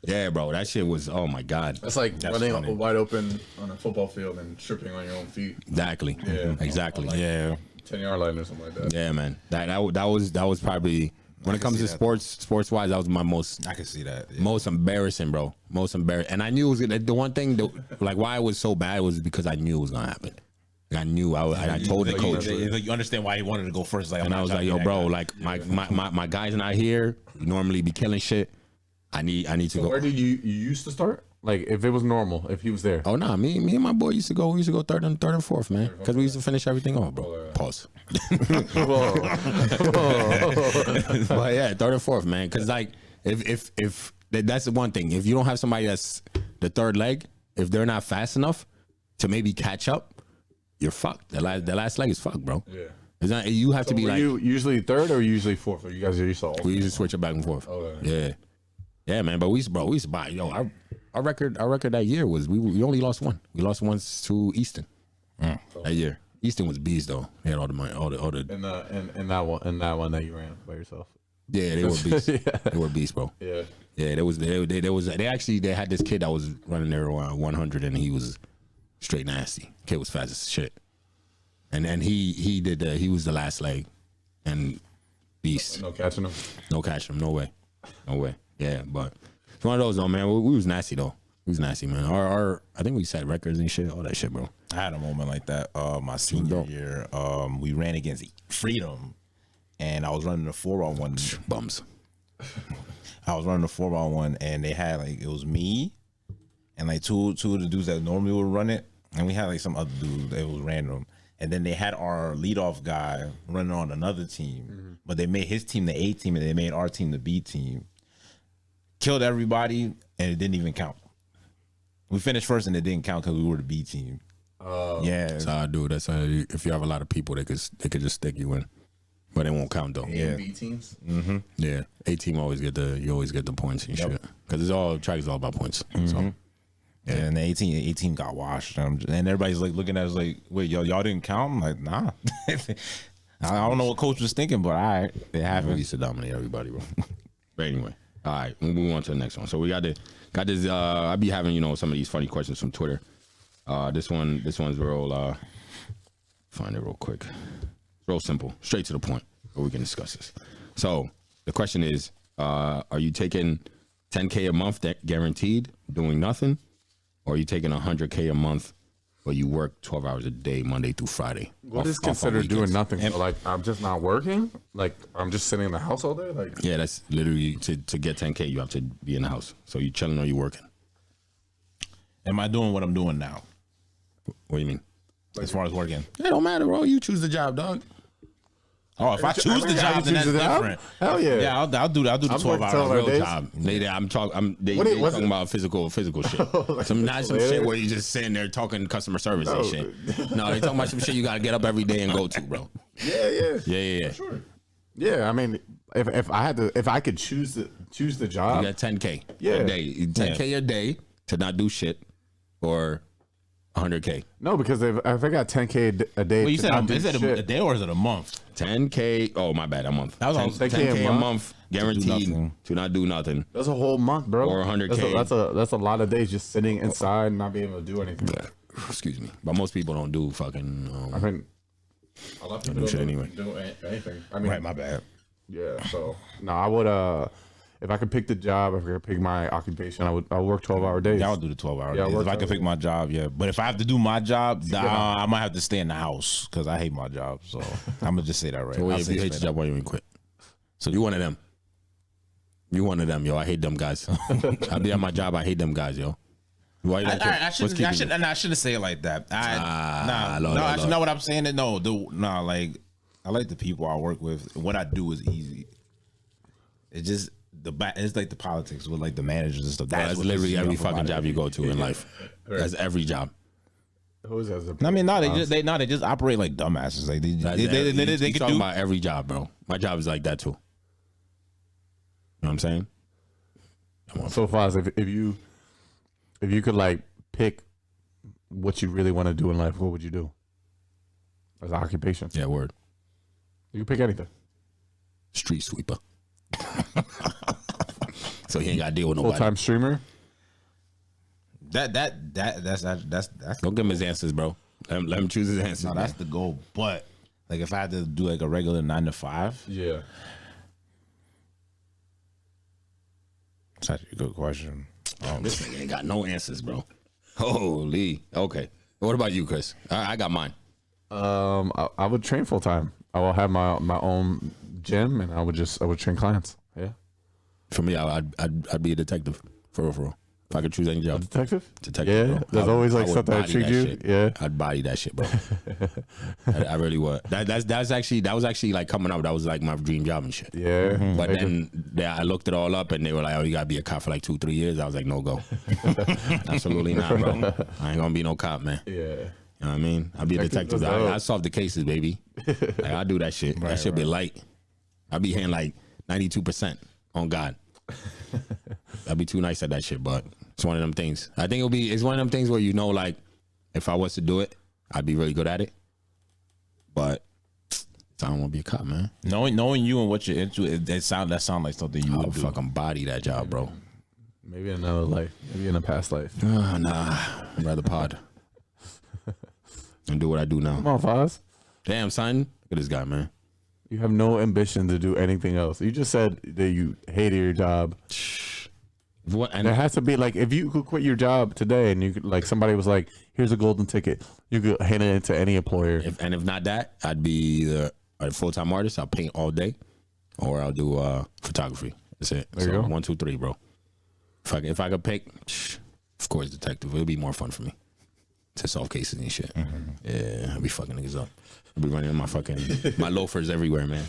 Yeah, bro, that shit was, oh my God. That's like running funny. wide open on a football field and tripping on your own feet. Exactly. Yeah. Exactly. Like Yeah. 10-yard line or something like that. Yeah, man. That was probably, when it comes to sports wise, that was my most I can see that. Yeah. most embarrassing, bro. Most embarrassing. And I knew it was gonna, the one thing that, like, why it was so bad was because I knew it was gonna happen. Like, I knew. I told the coach. You understand why he wanted to go first. Like, And I was like, yo, bro, like my guys not here. You normally be killing shit. I need to go. Where did you used to start? Like if it was normal, if he was there. Oh no, me and my boy used to go. We used to go third and fourth, man, because we used to finish everything off, bro. Pause. Whoa. But yeah, third and fourth, man. Because like if that's the one thing. If you don't have somebody that's the third leg, if they're not fast enough to maybe catch up, you're fucked. The last leg is fucked, bro. Yeah. It's not, you have to be Were like, you usually third or usually fourth? Or you guys are used to all? we usually switch it back and forth. Okay. Yeah, man. But we used to buy. Yo, our record that year was we only lost one. We lost once to Easton that year. Easton was bees though. They had all the money, all the. In that one that you ran by yourself. Yeah, they were beasts. They were beasts, bro. Yeah. Yeah, they had this kid that was running there around 100 and he was straight nasty. Kid was fast as shit. And he was the last leg and beast. No catching him. No catching him. No way. Yeah, but it's one of those though, man. We was nasty though. We was nasty, man. Our I think we set records and shit, all that shit, bro. I had a moment like that. My senior year, we ran against Freedom, and I was running a 4-on-1. Bums. I was running a 4-on-1, and they had like it was me, and like two of the dudes that normally would run it, and we had like some other dude that was random, and then they had our leadoff guy running on another team, but they made his team the A team, and they made our team the B team. Killed everybody, and it didn't even count. We finished first, and it didn't count because we were the B team. Yeah, That's how I do it. That's how if you have a lot of people, they could just stick you in, but it won't count though. Yeah. B teams. Yeah, A team always get the points and shit because it's all track is all about points. So yeah. And the 18 got washed, and everybody's like looking at us like, "Wait, y'all didn't count?" I'm like, "Nah." I don't know what coach was thinking, but all right, it we happened. used to dominate everybody, bro. But anyway, all right, we'll move on to the next one. So we got this. I be having some of these funny questions from Twitter. This one's real. Find it real quick. Real simple, straight to the point, but we can discuss this. So the question is, are you taking $10K a month that guaranteed doing nothing, or are you taking $100K a month but you work 12 hours a day Monday through Friday? What is considered doing nothing? So, like I'm just not working. Like I'm just sitting in the house all day. Like Yeah, that's literally to get 10K you have to be in the house. So you chilling or you working? Am I doing what I'm doing now What do you mean? as far as working? It don't matter, bro. You choose the job, dog. Oh, if I choose the job, then that's different. Hell yeah. Yeah, I'll do the 12 working 12 hours. hours. Real days? job. I'm talking. They What is talking it? about physical shit. Like Not some later? shit where you just sitting there talking customer service and shit. No, they talking about some shit you gotta get up every day and go to, bro. Yeah. Sure. Yeah. I mean, if I could choose the job, You got 10K Yeah. a day. 10K a day to not do shit, or 100K. no, because if I got 10K a day, Well, you to said not do is it shit, a day or is it a month? 10K. Oh my bad, a month. That was all- 10K a month guaranteed nothing. to not do nothing. that's a whole month, bro. Or 100K. That's a lot of days just sitting inside and not being able to do anything. Excuse me, but most people don't do fucking. I mean, A lot of do people shit don't anyway. do anything. I mean, Right, my bad. yeah. So no, I would. If I could pick the job, if I could pick my occupation, I would work 12-hour days. Yeah, I'll do the 12-hour Yeah, days. work If I can 12 pick my job, yeah. But if I have to do my job, I might have to stay in the house because I hate my job. So I'm gonna just say that right. So I'll if say you hate your straight job, why you ain't quit? So you one of them. You one of them, yo. I hate them guys. I be at my job. I hate them guys, yo. Why you don't quit? I What's keeping you? shouldn't say it like that. Lord, Actually, Lord. no. What I'm saying is like I like the people I work with. What I do is easy. It just it's like the politics with like the managers and stuff. That's what literally pisses me every off about fucking it. job you go to in life. That's every job. Who's as a I mean, no, they just operate like dumbasses. Like they You could talking do. about every job, bro. My job is like that too. You know what I'm saying? So far as if you could like pick what you really want to do in life, what would you do as an occupation? Yeah, word. You can pick anything. Street sweeper. So he ain't got to deal with nobody. Full-time streamer. That's Don't give him his answers, bro. Let him choose his answers. no, that's the goal. But like if I had to do like a regular 9 to 5, Yeah. it's actually a good question. This nigga ain't got no answers, bro. Holy. Okay. What about you, Chris? I got mine. I would train full time. I will have my own gym, and I would train clients. Yeah. For me, I'd be a detective. For real. If I could choose any A job. detective. Detective, Yeah. bro. There's always like I would something that body intrigued you. shit. Yeah. I'd body that shit, bro. I really would. That was actually like coming up. That was like my dream job and shit. Yeah. But then I looked it all up and they were like, oh, you gotta be a cop for like 2-3 years. I was like, no go. Absolutely not, bro. I ain't gonna be no cop, man. Yeah. You know what I mean? I'll be a detective. That's dope. I solve the cases, baby. Like, I do that shit. That shit be light. I'll be hitting like 92% on God. I'll be too nice at that shit, but it's one of them things. I think it's one of them things where you know, like, if I was to do it, I'd be really good at it. But I don't want to be a cop, man. Knowing you and what you're into, that sound like something you I'll would do. fucking body that job, bro. Maybe in another life. Maybe in a past life. Nah, I'd rather pod and do what I do now. Come on, Foz. Damn, son. Look at this guy, man. You have no ambition to do anything else. You just said that you hated your job. What? And There has to be like, if you could quit your job today and you could, like, somebody was like, here's a golden ticket, you could hand it to any employer. if not that, I'd be either a full-time artist. I'll paint all day, or I'll do photography. That's it. There you go. 1, 2, 3, bro. If I could pick, of course, detective. It'll be more fun for me to solve cases and shit. Yeah, I'll be fucking niggas up. I'll be running my loafers everywhere, man.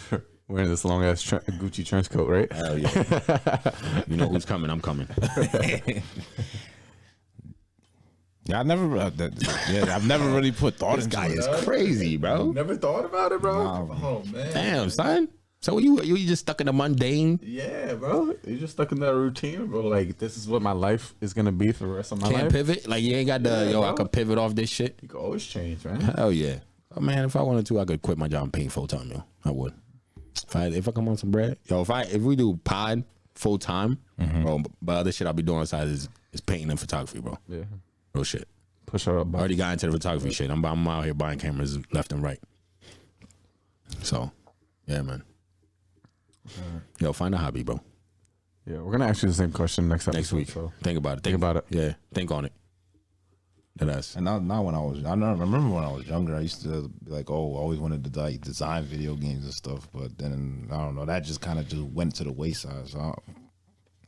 Wearing this long ass Gucci trench coat, right? Hell yeah. You know who's coming? I'm coming. Yeah, I've never really put thought This into guy it. is crazy, bro. Never thought about it, bro. Nah, Oh man. Damn, son. So you just stuck in the mundane? Yeah, bro. You're just stuck in that routine, bro. Like, this is what my life is gonna be for the rest of my Can't life. pivot? Like, you ain't got the, I bro. could pivot off this shit? You can always change, right? Hell yeah. Oh, man, if I wanted to, I could quit my job and paint full time, yo. I would. If I come on some bread, yo, if we do pod full time, bro, but other shit I'll be doing on side is painting and photography, bro. Yeah. Real shit. Push her up. I already got into the photography shit. I'm out here buying cameras left and right. So, yeah, man. Yo, find a hobby, bro. Yeah, we're gonna ask you the same question next episode. Next week. So Think about it. think about it. Yeah, think on it. That's And now when I remember when I was younger, I used to be like, oh, I always wanted to like design video games and stuff. But then I don't know, that just kind of just went to the wayside. So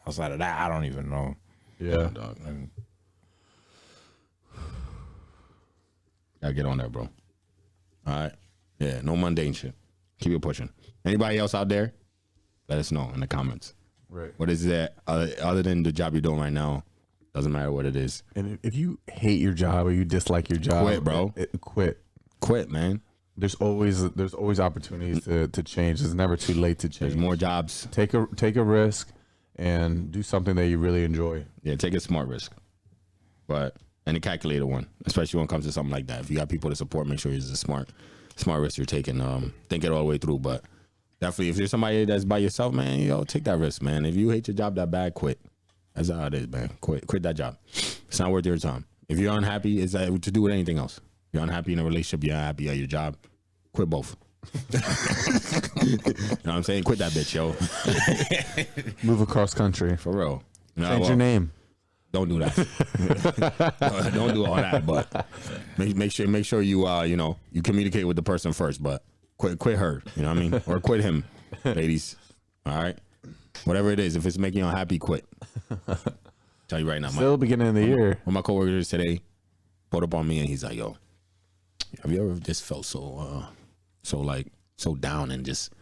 outside of that, I don't even know. Yeah. dog. Gotta get on that, bro. All right. Yeah, no mundane shit. Keep it pushing. Anybody else out there? Let us know in the comments. Right. What is that other than the job you're doing right now? Doesn't matter what it is. And if you hate your job or you dislike your job, Quit, bro. Quit. Quit, man. There's always opportunities to change. It's never too late to change. There's more jobs. Take a risk and do something that you really enjoy. Yeah, take a smart risk, and a calculated one, especially when it comes to something like that. If you got people to support, make sure it's a smart risk you're taking. Think it all the way through, but definitely if you're somebody that's by yourself, man, yo, take that risk, man. If you hate your job that bad, quit. That's how it is, man. Quit that job. It's not worth your time. If you're unhappy, it's like to do with anything else. You're unhappy in a relationship, you're unhappy at your job, quit both. You know what I'm saying? Quit that bitch, yo. Move across country. For real. No, Change your name. Don't do that. Don't do all that. But make sure you you communicate with the person first. But quit her. You know what I mean? Or quit him, ladies. All right. Whatever it is, if it's making you unhappy, quit. Tell you right now, Still beginning of the year. one of my coworkers today pulled up on me and he's like, "Yo, have you ever just felt so down and just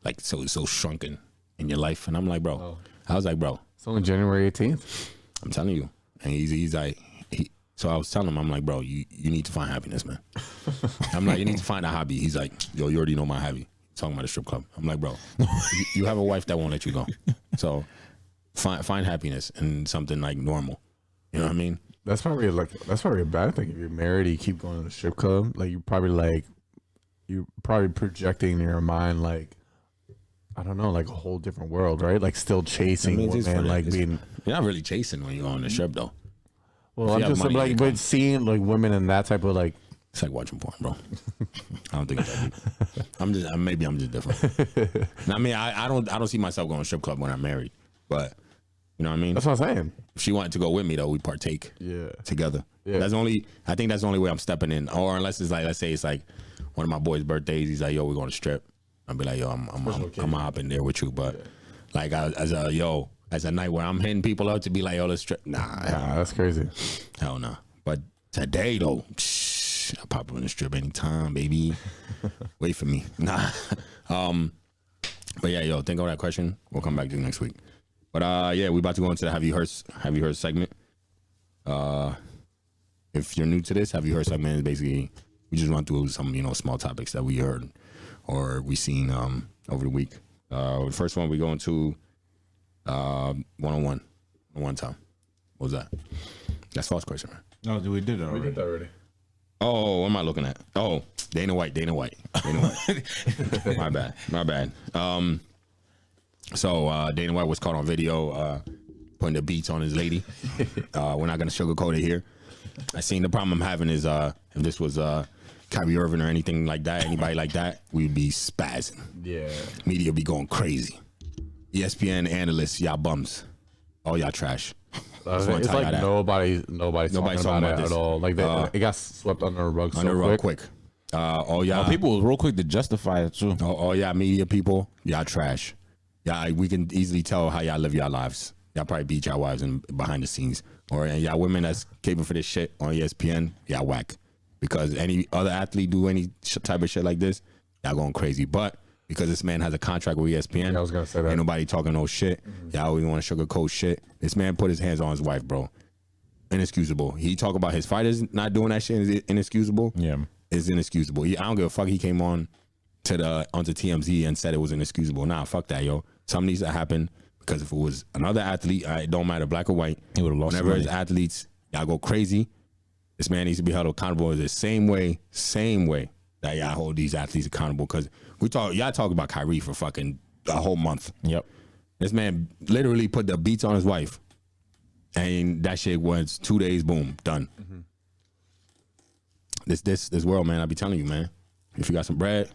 like so shrunken in your life?" And I'm like, "Bro, I was like, bro, It's only January 18th. I'm telling you. And he's like, so I was telling him, I'm like, bro, you need to find happiness, man. I'm like, you need to find a hobby. He's like, yo, you already know my hobby. Talking about a strip club. I'm like, bro, you have a wife that won't let you go. So find happiness in something like normal. You know what I mean? That's probably a bad thing. If you're married, and you keep going to the strip club. Like you're probably projecting in your mind like, I don't know, like a whole different world, right? Like still chasing women, like being. You're not really chasing when you go on the strip though. Well, I'm just like, but seeing like women in that type of like. It's like watching porn, bro. I don't think it's that deep. Maybe I'm just different. I mean, I don't see myself going to a strip club when I'm married, but you know what I mean? That's what I'm saying. If she wanted to go with me though, we partake together. Yeah. I think that's the only way I'm stepping in. Or unless it's like, let's say it's like one of my boys' birthdays, he's like, yo, we're going to strip. I'll be like, yo, I'm gonna hop in there with you. But like as a night where I'm hitting people up to be like, yo, let's strip. Nah, that's crazy. Hell no. But today though, I'll pop up in the strip anytime, baby. Wait for me. Nah. But yeah, yo, think of that question. We'll come back to you next week. But yeah, we about to go into the Have You Heard segment. If you're new to this, Have You Heard segment is basically we just run through some, small topics that we heard or we seen over the week. The first one we go into one-on-one time. What was that? That's false question, man. No, we did it already. We did that already. Oh, what am I looking at? Oh, Dana White. My bad. So Dana White was caught on video putting the beats on his lady. We're not gonna sugarcoat it here. I seen the problem I'm having is if this was Kyrie Irving or anything like that, anybody like that, we'd be spazzing. Yeah. Media be going crazy. ESPN analysts, y'all bums. All y'all trash. It's like nobody's talking about it at all. Like it got swept under the rug quick. People was real quick to justify it too. All y'all media people, y'all trash. Y'all, we can easily tell how y'all live your lives. Y'all probably beat y'all wives behind the scenes. And y'all women that's capable for this shit on ESPN, y'all whack. Because any other athlete do any type of shit like this, y'all going crazy. But because this man has a contract with ESPN, I was gonna say that. Ain't nobody talking no shit. Y'all always want to sugarcoat shit. This man put his hands on his wife, bro. Inexcusable. He talk about his fighters not doing that shit. Is it inexcusable? Yeah, it's inexcusable. I don't give a fuck. He came on onto TMZ and said it was inexcusable. Nah, fuck that, yo. Something needs to happen because if it was another athlete, it don't matter black or white, he would have lost. Whenever his athletes, y'all go crazy. This man needs to be held accountable the same way that y'all hold these athletes accountable. Because y'all talk about Kyrie for fucking a whole month. Yep. This man literally put the beats on his wife, and that shit was 2 days, boom, done. Mm-hmm. This world, man, I be telling you, man. If you got some bread,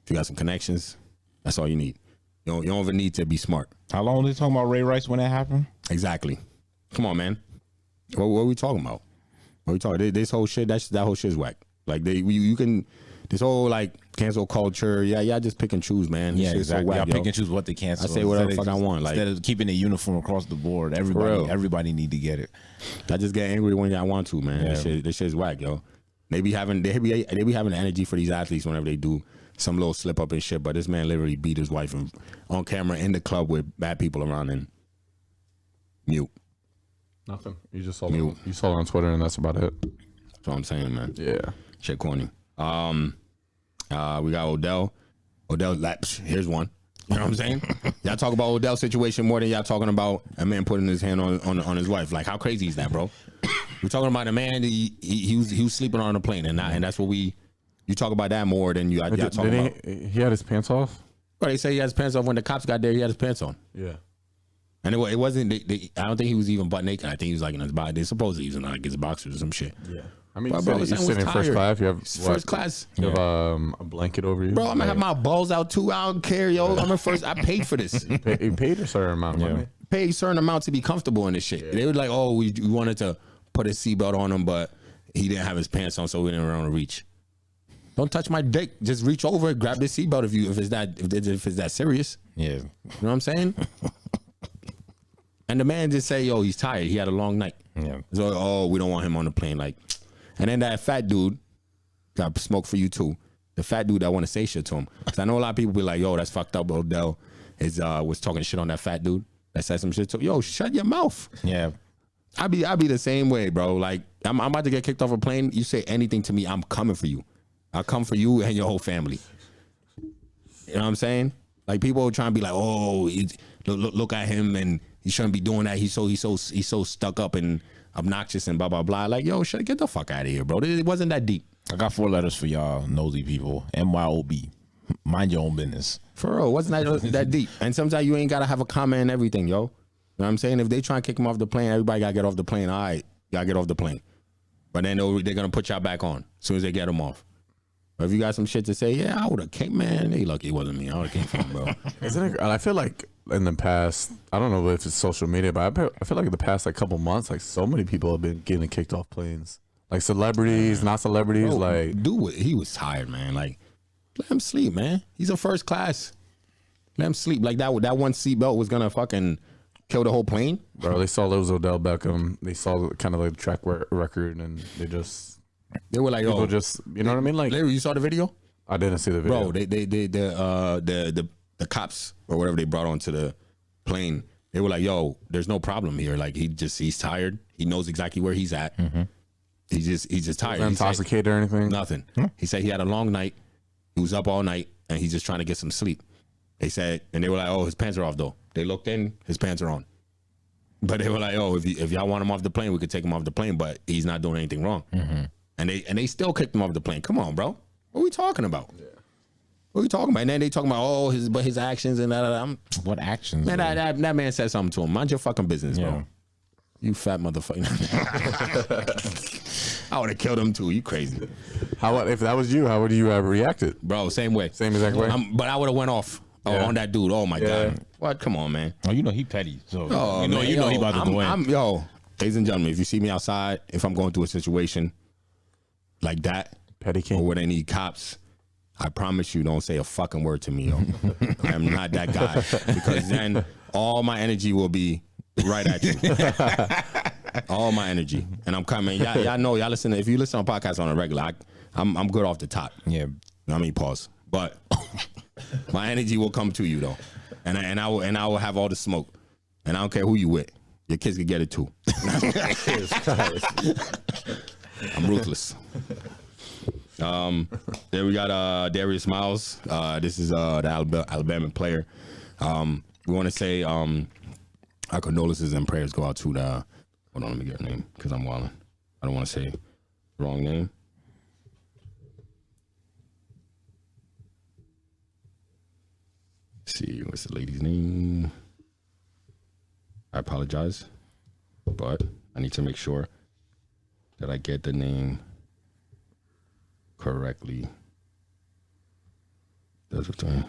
if you got some connections, that's all you need. You don't even need to be smart. How long are they talking about Ray Rice when that happened? Exactly. Come on, man. What are we talking about? What are we talking? This whole shit, that whole shit is whack. Like you can. This whole like cancel culture, y'all just pick and choose, man. Yeah, exactly. So y'all pick and choose what they cancel. I say whatever the fuck I want. Like, instead of keeping it uniform across the board, everybody need to get it. I just get angry when y'all want to, man. Yeah. This shit is whack, yo. They be having the energy for these athletes whenever they do some little slip up and shit. But this man literally beat his wife on camera in the club with bad people around and mute. Nothing. You just saw it on Twitter and that's about it. That's what I'm saying, man. Yeah. Shit corny. We got Odell. Here's one. You know what I'm saying? Y'all talk about Odell's situation more than y'all talking about a man putting his hand on his wife. Like, how crazy is that, bro? We're talking about a man. He was sleeping on a plane, and that's what you talk about that more than y'all talking about. He had his pants off. Well, they say he had his pants off when the cops got there. He had his pants on. Yeah. And it wasn't. I don't think he was even butt naked. I think he was like in his body. They supposedly he was in like his boxers or some shit. Yeah. I mean, you're sitting in first class. You have first class. You have a blanket over you. Bro, I'm gonna have my balls out too. I don't care, yo. I'm in first. I paid for this. You paid a certain amount. Yeah. Paid a certain amount to be comfortable in this shit. Yeah. They were like, oh, we wanted to put a seatbelt on him, but he didn't have his pants on, so we didn't want to reach. Don't touch my dick. Just reach over, grab the seatbelt if it's that serious. Yeah. You know what I'm saying? And the man just say, yo, he's tired. He had a long night. Yeah. So, we don't want him on the plane. Like, and then that fat dude, got smoke for you too. The fat dude that want to say shit to him. Cause I know a lot of people be like, yo, that's fucked up. Odell was talking shit on that fat dude. that said some shit to yo, shut your mouth. Yeah. I be the same way, bro. Like I'm about to get kicked off a plane. You say anything to me, I'm coming for you. I'll come for you and your whole family. You know what I'm saying? Like people trying to be like, oh, look at him and he shouldn't be doing that. He's so stuck up and obnoxious and blah blah blah. Like yo, get the fuck out of here, bro. It wasn't that deep. I got 4 letters for y'all nosy people. MYOB. Mind your own business. For real, wasn't that deep? And sometimes you ain't gotta have a comment and everything, yo. You know what I'm saying? If they try and kick him off the plane, everybody gotta get off the plane. All right, gotta get off the plane. But then they're gonna put y'all back on as soon as they get him off. But if you got some shit to say, yeah, I would have came, man. They lucky it wasn't me. I would have came from him, bro. Isn't it? I feel like in the past, I don't know if it's social media, but I feel like in the past like couple months, like so many people have been getting kicked off planes. Like celebrities, not celebrities. Bro, like, dude, he was tired, man. Like, let him sleep, man. He's in first class. Let him sleep. Like that one seatbelt was gonna fucking kill the whole plane. bro, they saw Lewis Odell Beckham. They saw kind of like the track record, and they were like, people oh, just, you know what I mean? Like, Larry, you saw the video? I didn't see the video. Bro, the cops or whatever they brought onto the plane, they were like, yo, there's no problem here. Like he's tired. He knows exactly where he's at. Mm-hmm. He's just tired. Intoxicated or anything? Nothing. He said he had a long night. He was up all night and he's just trying to get some sleep. They said, and they were like, oh, his pants are off though. They looked in, his pants are on. But they were like, oh, if y'all want him off the plane, we could take him off the plane, but he's not doing anything wrong. Mm-hmm. And they still kicked him off the plane. Come on, bro. What are we talking about? Yeah. What are we talking about? And then they talking about, oh, his actions and that. What actions? Man, that man said something to him. Mind your fucking business, bro. You fat motherfucker. I would have killed him too. You crazy. If that was you, how would you have reacted? Bro, same way. Same exact way? But I would have went off on that dude. Oh, my God. What? Come on, man. Oh, you know he petty. So oh, you know he about to win. Yo, ladies and gentlemen, if you see me outside, if I'm going through a situation like that, Petty king. or where they need cops, I promise you don't say a fucking word to me, yo. I am not that guy. Because then all my energy will be right at you. All my energy. And I'm coming. Y'all know, y'all listen. If you listen on podcasts on a regular, I'm good off the top. Yeah. I mean, pause. But my energy will come to you though. And I will have all the smoke. And I don't care who you with. Your kids can get it too. I'm ruthless. There we got Darius Miles. This is the Alabama player. We want to say our condolences and prayers go out to the. Hold on, let me get her name because I'm wilding. I don't want to say the wrong name. Let's see, what's the lady's name? I apologize, but I need to make sure that I get the name correctly. That's what I'm.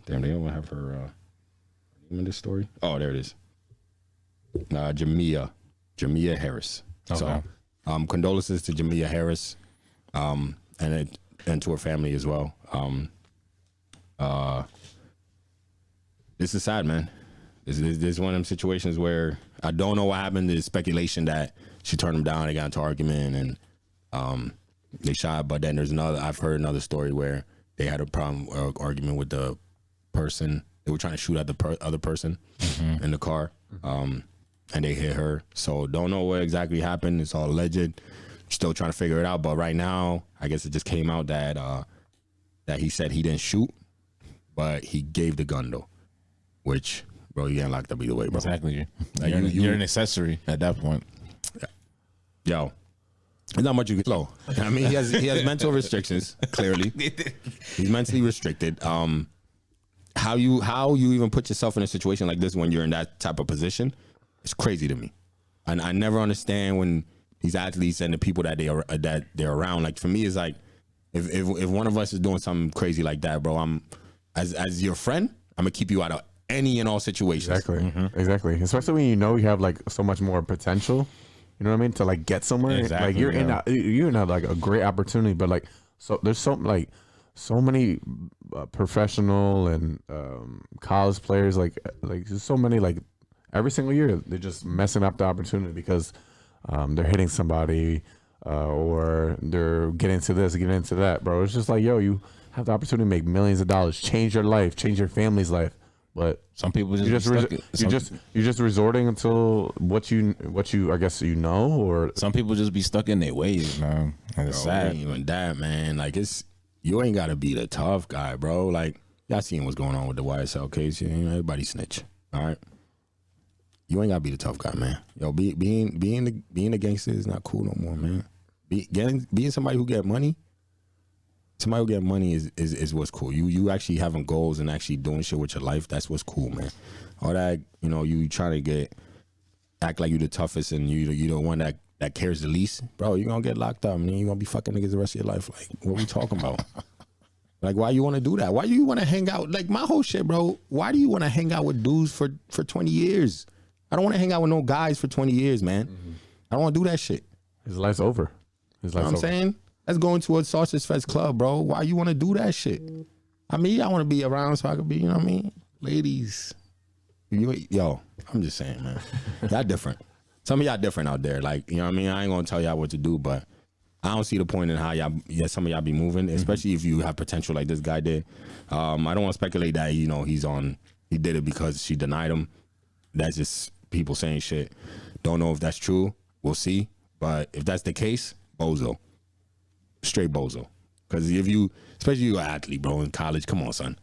Damn, they don't have her name in this story. Oh, there it is. Jamia Harris. Okay. So, condolences to Jamia Harris, and to her family as well. This is sad, man. This is one of them situations where I don't know what happened. There's speculation that she turned him down. They got into argument and they shot. But then there's another. I've heard another story where they had a problem argument with the person. They were trying to shoot at the other person in the car, and they hit her. So don't know what exactly happened. It's all alleged. Still trying to figure it out. But right now, I guess it just came out that that he said he didn't shoot, but he gave the gun though. Which, bro, you getting locked up either way, bro. Exactly. Like you're an accessory at that point. Yo, there's not much you can slow. I mean, he has mental restrictions. Clearly, he's mentally restricted. How you even put yourself in a situation like this when you're in that type of position? It's crazy to me. And I never understand when these athletes and the people that they're around. Like for me, it's like if one of us is doing something crazy like that, bro, I'm as your friend, I'm gonna keep you out of any and all situations. Exactly. Especially when you know you have like so much more potential. You know what I mean? To like get somewhere. Exactly, like you're in like a great opportunity, but like so there's so many professional and college players like there's so many like every single year they're just messing up the opportunity because they're hitting somebody or they're getting into this, getting into that, bro. It's just like, yo, you have the opportunity to make millions of dollars, change your life, change your family's life. But Some people just you're just resorting until what you I guess or some people just be stuck in their ways, man. And it's Bro, sad. ain't even that, man. Like you ain't gotta be the tough guy, bro. Like y'all seen what's going on with the YSL case. You know, everybody snitch. All right. You ain't gotta be the tough guy, man. Yo, being the gangster is not cool no more, man. Being somebody who get money. Somebody who get money is what's cool. You actually having goals and actually doing shit with your life. That's what's cool, man. All that, you trying to act like you the toughest and you the one that cares the least, bro. You gonna get locked up, man. You gonna be fucking niggas the rest of your life. Like, what we talking about? Like, why you want to do that? Why do you want to hang out? Like, my whole shit, bro. Why do you want to hang out with dudes for 20 years? I don't want to hang out with no guys for 20 years, man. I don't want to do that shit. his life's over. His life's You know what I'm over. saying? That's going to a Sausage Fest club, bro. Why you want to do that shit? I mean, I want to be around so I could be, you know what I mean? Ladies. Yo, I'm just saying, man. Y'all different. Some of y'all different out there. Like, you know what I mean? I ain't going to tell y'all what to do, but I don't see the point in how some of y'all be moving, especially if you have potential like this guy did. I don't want to speculate that, he did it because she denied him. That's just people saying shit. Don't know if that's true. We'll see. But if that's the case, bozo. Straight bozo. Because especially you an athlete, bro, in college, come on, son.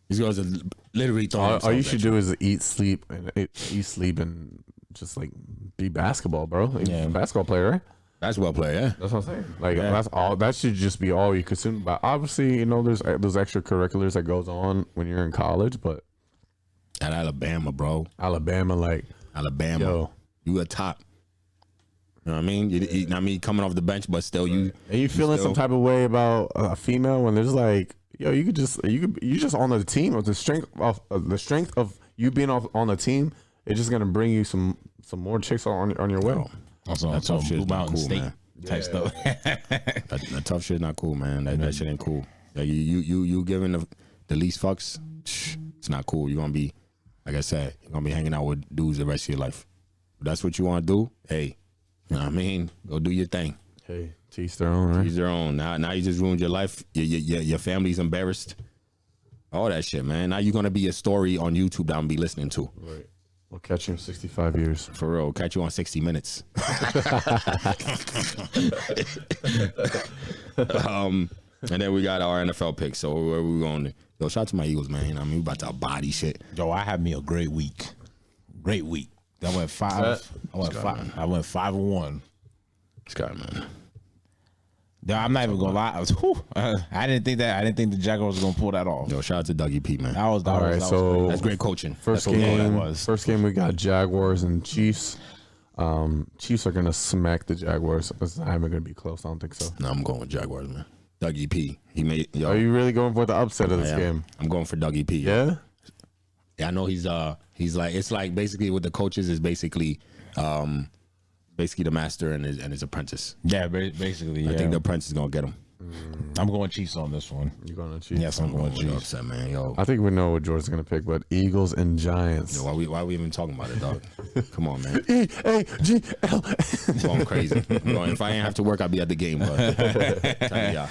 These girls are literally throwing All you should do is eat, sleep, and just like be basketball, bro. Like, Yeah. basketball player, right? Basketball player, yeah. That's what I'm saying. Like Yeah. that's all. That should just be all you consume. But obviously, there's those extracurriculars that goes on when you're in college. But At Alabama, bro. Alabama, Alabama. You a top. You know what I mean? Coming off the bench, but still you. and you feeling some type of way about a female when there's like, yo, you just on the team with the strength of you being on the team. It's just gonna bring you some more chicks on your way. Also, That tough shit Blue is not Mountain cool, State man. type stuff. That tough shit not cool, man. That shit ain't cool. Like you giving the least fucks, it's not cool. You're gonna be, like I said, you're gonna be hanging out with dudes the rest of your life. If that's what you want to do, hey, you know what I mean? Go do your thing. Hey, to each their own, right? Use their own. Now you just ruined your life. Your family's embarrassed. All that shit, man. Now you're gonna be a story on YouTube that I'm gonna be listening to. Right. We'll catch you in 65 years. For real. Catch you on 60 Minutes. And then we got our NFL picks. So where we going? Yo, shout out to my Eagles, man. You know what I mean? We about to body shit. Yo, I had me a great week. Great week. I went 5. I went 5-1. Scott, man. I'm not even gonna lie. I didn't think the Jaguars was gonna pull that off. Yo, shout out to Dougie P, man. All right, so That's great coaching. First That's what game, that was. first game we got Jaguars and Chiefs. Chiefs are gonna smack the Jaguars. It's not even gonna be close. I don't think so. No, I'm going with Jaguars, man. Dougie P. He made. Yo, Are you really going for the upset of this I am. game? I'm going for Dougie P. Yeah. Yeah, I know he's like, it's like basically with the coaches is basically the master and his apprentice. Yeah, basically. Yeah. I think the apprentice is gonna get him. I'm going Chiefs on this one. You're going to Chiefs. Yes, I'm going Yo, Chiefs. upset, man. Yo, I think we know what George's gonna pick, but Eagles and Giants. yo, why we even talking about it, dog? Come on, man. E-A-G-L. I'm going crazy. If I ain't have to work, I'd be at the game. But yeah,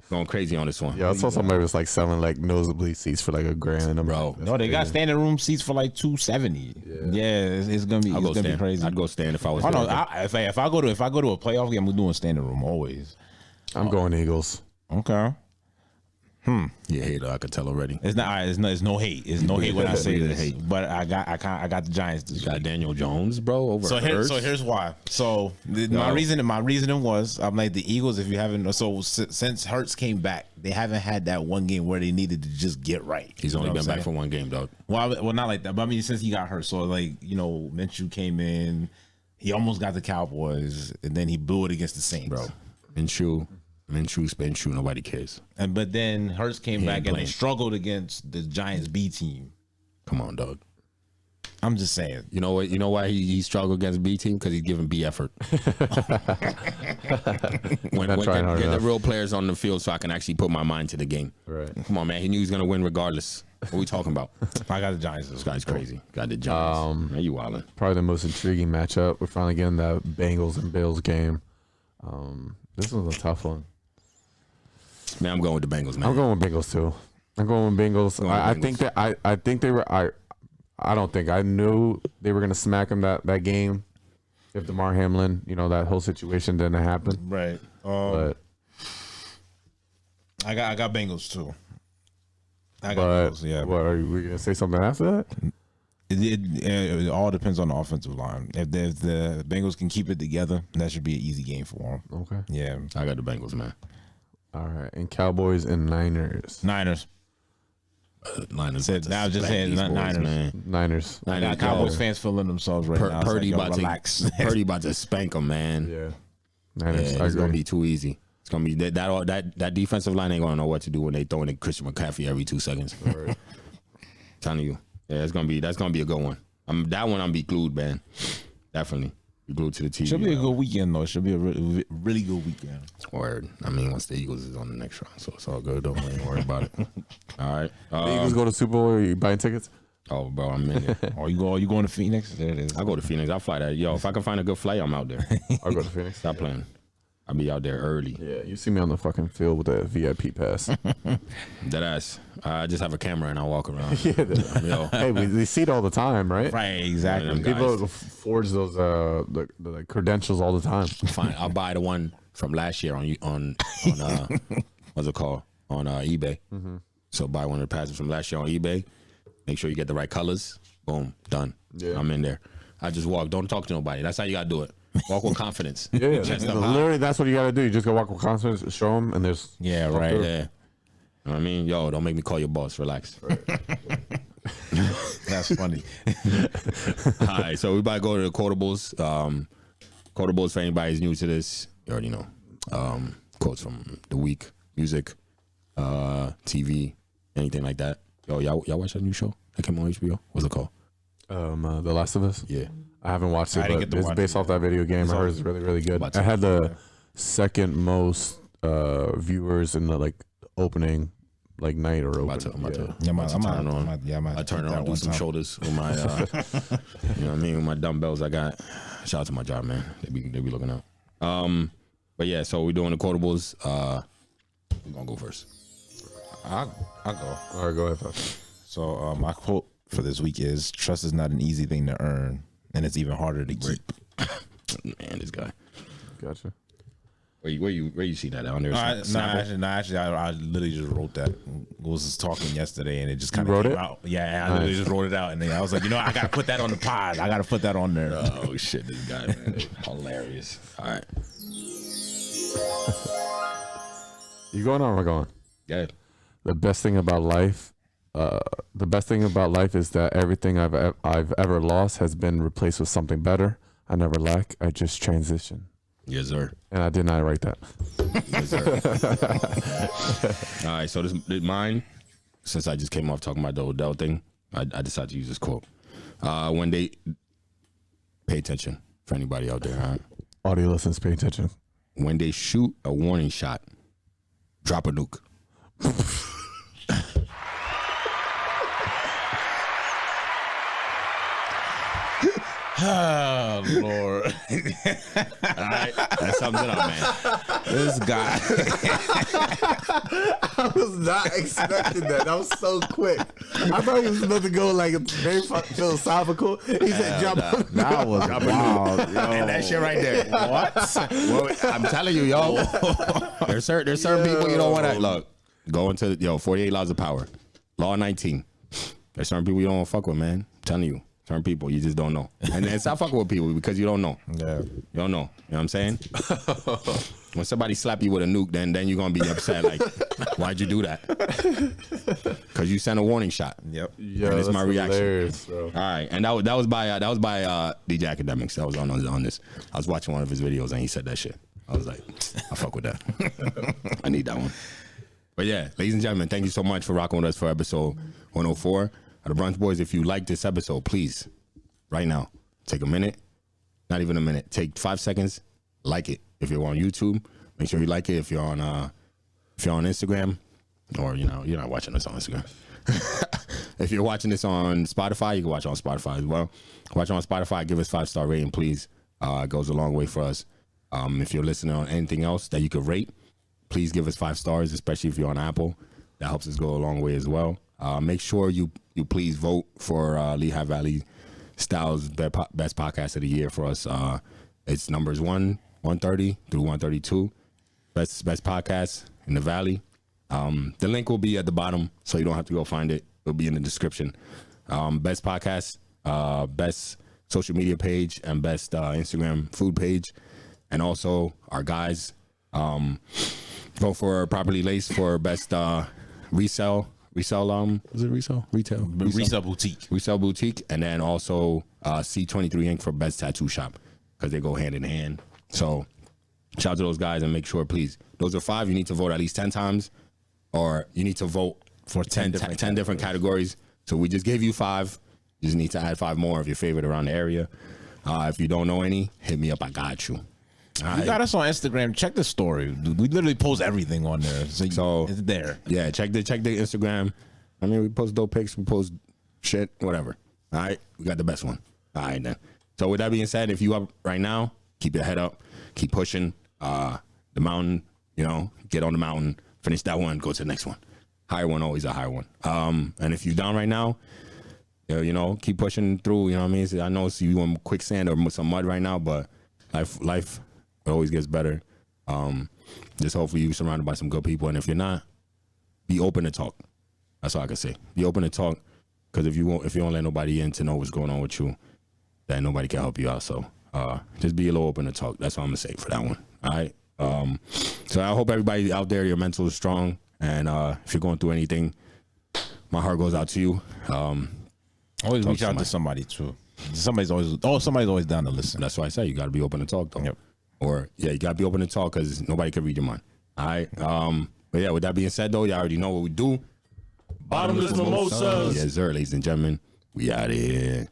going crazy on this one. Yeah, I saw somebody was like selling like nosebleed seats for like $1,000. Bro. No, they got standing room seats for like $270. Yeah, it's gonna be I'll go it's gonna be stand. crazy. I'd go stand if I was. Oh no, there. if I go to a playoff game, I'm doing standing room always. I'm going Eagles. Okay. Yeah, hater. I could tell already. It's no hate. It's no hate when I say Breathe this. hate. But I got the Giants this You got week. Daniel Jones, bro, over So Hurts. here's why. So my reasoning was I'm like the Eagles. If you haven't, since Hurts came back, they haven't had that one game where they needed to just get right. He's You only know been what I'm back for saying? one game, dog. Well, not like that. But I mean, since he got hurt, so like Minshew came in, he almost got the Cowboys, and then he blew it against the Saints, Bro, Minshew, nobody cares. But then Hurts came He back ain't and they playing. struggled against the Giants B team. Come on, dog. I'm just saying. You know what? You know why he struggled against B team? Because he's giving B effort. when Not trying hard get the enough. real players on the field so I can actually put my mind to the game. Right. Come on, man. He knew he was gonna win regardless. What we talking about? I got the Giants. This guy's crazy. Got the Giants. Man, you wildin'. Probably the most intriguing matchup. We're finally getting that Bengals and Bills game. This was a tough one. Man, I'm going with the Bengals, man. I'm going with Bengals too. I'm going with Bengals. Going I Bengals. think that I think they were I don't think I knew they were gonna smack him that game if DeMar Hamlin, that whole situation didn't happen. Right. But I got Bengals too. I got but Bengals. Yeah. what are we gonna say something after that? It all depends on the offensive line. If the Bengals can keep it together, that should be an easy game for them. Okay. Yeah. I got the Bengals, man. All right. And Cowboys and Niners. Niners. Niners. Said, I was just Spank saying these Niners. man. Niners. I got Cowboys fans feeling themselves right now. It's Purdy like, yo, about relax. to Purdy about to spank them, man. Yeah. Yeah, Niners. I it's gonna agree. be too easy. It's gonna be that defensive line ain't gonna know what to do when they throw in Christian McCaffrey every 2 seconds. Right. Telling you, yeah, that's gonna be a good one. That one I'm be glued, man. Definitely be glued to the TV. Should be a good weekend though. Should be a really good weekend. Word. I mean, once the Eagles is on the next round, so it's all good. Don't even worry about it. All right. The Eagles go to Super Bowl. Are you buying tickets? Oh, bro, I'm in it. Oh, you going to Phoenix? There it is. I go to Phoenix. I'll fly that. Yo, if I can find a good flight, I'm out there. I'll go to Phoenix. Stop playing. I'll be out there early. Yeah, you see me on the fucking field with that VIP pass. Deadass. I just have a camera and I'll walk around. Yeah. Yo, Hey, we see it all the time, right? Right, exactly. Them People guys. forge those the credentials all the time. Fine. I'll buy the one from last year on what's it called? On eBay. So buy one of the passes from last year on eBay. Make sure you get the right colors. Boom. Done. Yeah. I'm in there. I just walk. Don't talk to nobody. That's how you gotta do it. Walk with confidence. Yeah, Chest up high. literally, that's what you got to do. You just go walk with confidence, show them, and there's Yeah, right. Yeah. You know what I mean? Yo, don't make me call your boss. Relax. That's funny. All right, so we about to go to the quotables. Quotables, for anybody who's new to this, you already know. Quotes from the week, music, TV, anything like that. Yo, y'all watch that new show that came on HBO? What's it called? The Last of Us. Yeah. I haven't watched it, I didn't but get to it's watch based it off that video game. I heard it's really, really good. About I to- had the second most viewers in the opening night or opening. I'm about to Yeah, about to turn on. I I turn around, do some shoulders with my, you know what I mean, with my dumbbells I got. Shout out to my job, man. They be looking out. But yeah, so we're doing the quotables. We're gonna go first. I'll go. All right, go ahead, Fab. So my quote for this week is: "Trust is not an easy thing to earn, and it's even harder to keep." Man, this guy. Gotcha. Where you see that on there? Actually, I literally just wrote that. I was just talking yesterday, and it just kind of wrote came it? out. Yeah, I literally just wrote it out, and then I was like, I gotta put that on the pod. I gotta put that on there. Oh shit, this guy, man, hilarious. All right, You going or am I going? yeah. The best thing about life is that everything I've ever lost has been replaced with something better. I never lack. I just transition. Yes, sir. And I did not write that. Yes, sir. All right, so this mine. Since I just came off talking about the Odell thing, I decided to use this quote. When they pay attention for anybody out there, all right? Audio listeners, pay attention. When they shoot a warning shot, drop a nuke. Oh Lord, All right, that sums it up, man. this guy. I was not expecting that. That was so quick. I thought he was about to go very philosophical. He said, "Jump." That was wild. And that shit right there. What? Well, I'm telling you, yo. There's certain people you don't want to look. Go into 48 laws of power. Law 19. There's certain people you don't want to fuck with, man. I'm telling you. Certain people you just don't know. And stop fucking with people because you don't know. Yeah. You don't know. You know what I'm saying? When somebody slap you with a nuke, then you're gonna be upset. Like, why'd you do that? Because you sent a warning shot. Yep. Yeah, And it's my reaction. hilarious, bro. All right, and that was by DJ Academics. That was on this. I was watching one of his videos and he said that shit. I was like, I fuck with that. I need that one. But yeah, ladies and gentlemen, thank you so much for rocking with us for episode 104 of the Brunch Boys. If you like this episode, please, right now, take a minute. Not even a minute. Take 5 seconds. Like it. If you're on YouTube, make sure you like it. If you're on Instagram, or you're not watching us on Instagram. If you're watching this on Spotify, you can watch it on Spotify as well. Watch it on Spotify. Give us 5-star rating, please. It goes a long way for us. If you're listening on anything else that you could rate, please give us 5 stars, especially if you're on Apple. That helps us go a long way as well. Make sure you please vote for Lehigh Valley Styles Best Podcast of the Year for us. It's numbers 130 through 132. Best podcast in the Valley. The link will be at the bottom, so you don't have to go find it. It'll be in the description. Best podcast, best social media page, and best Instagram food page. And also our guys vote for Properly Laced for best resell was it resell? Retail boutique. And then also C23 Inc. for best tattoo shop, because they go hand in hand. So shout out to those guys, and make sure, please, those are 5. You need to vote at least 10 times, or you need to vote for 10 different categories. So we just gave you 5. You just need to add 5 more of your favorite around the area. If you don't know any, hit me up. I got you. You got us on Instagram. Check the story. We literally post everything on there, so it's there. Yeah, check the Instagram. I mean, we post dope pics, we post shit, whatever. All right, we got the best one. All right then. So with that being said, if you up right now, keep your head up, keep pushing. The mountain, get on the mountain, finish that one, go to the next one. Higher one, always a higher one. And if you're down right now, keep pushing through. You know what I mean? So I know you in quicksand or some mud right now, but life always gets better. Just hopefully you're surrounded by some good people, and if you're not, be open to talk. That's all I can say. Be open to talk, because if you don't let nobody in to know what's going on with you, then nobody can help you out. So just be a little open to talk. That's all I'm gonna say for that one. All right. So I hope everybody out there, your mental is strong, and if you're going through anything, my heart goes out to you. Always reach out to somebody too. Somebody's always down to listen. That's why I say you got to be open to talk, though. Yep. Or you got to be open to talk, because nobody can read your mind. All right. But yeah, with that being said, though, y'all already know what we do. Bottomless mimosas. Yes, sir, ladies and gentlemen. We out here.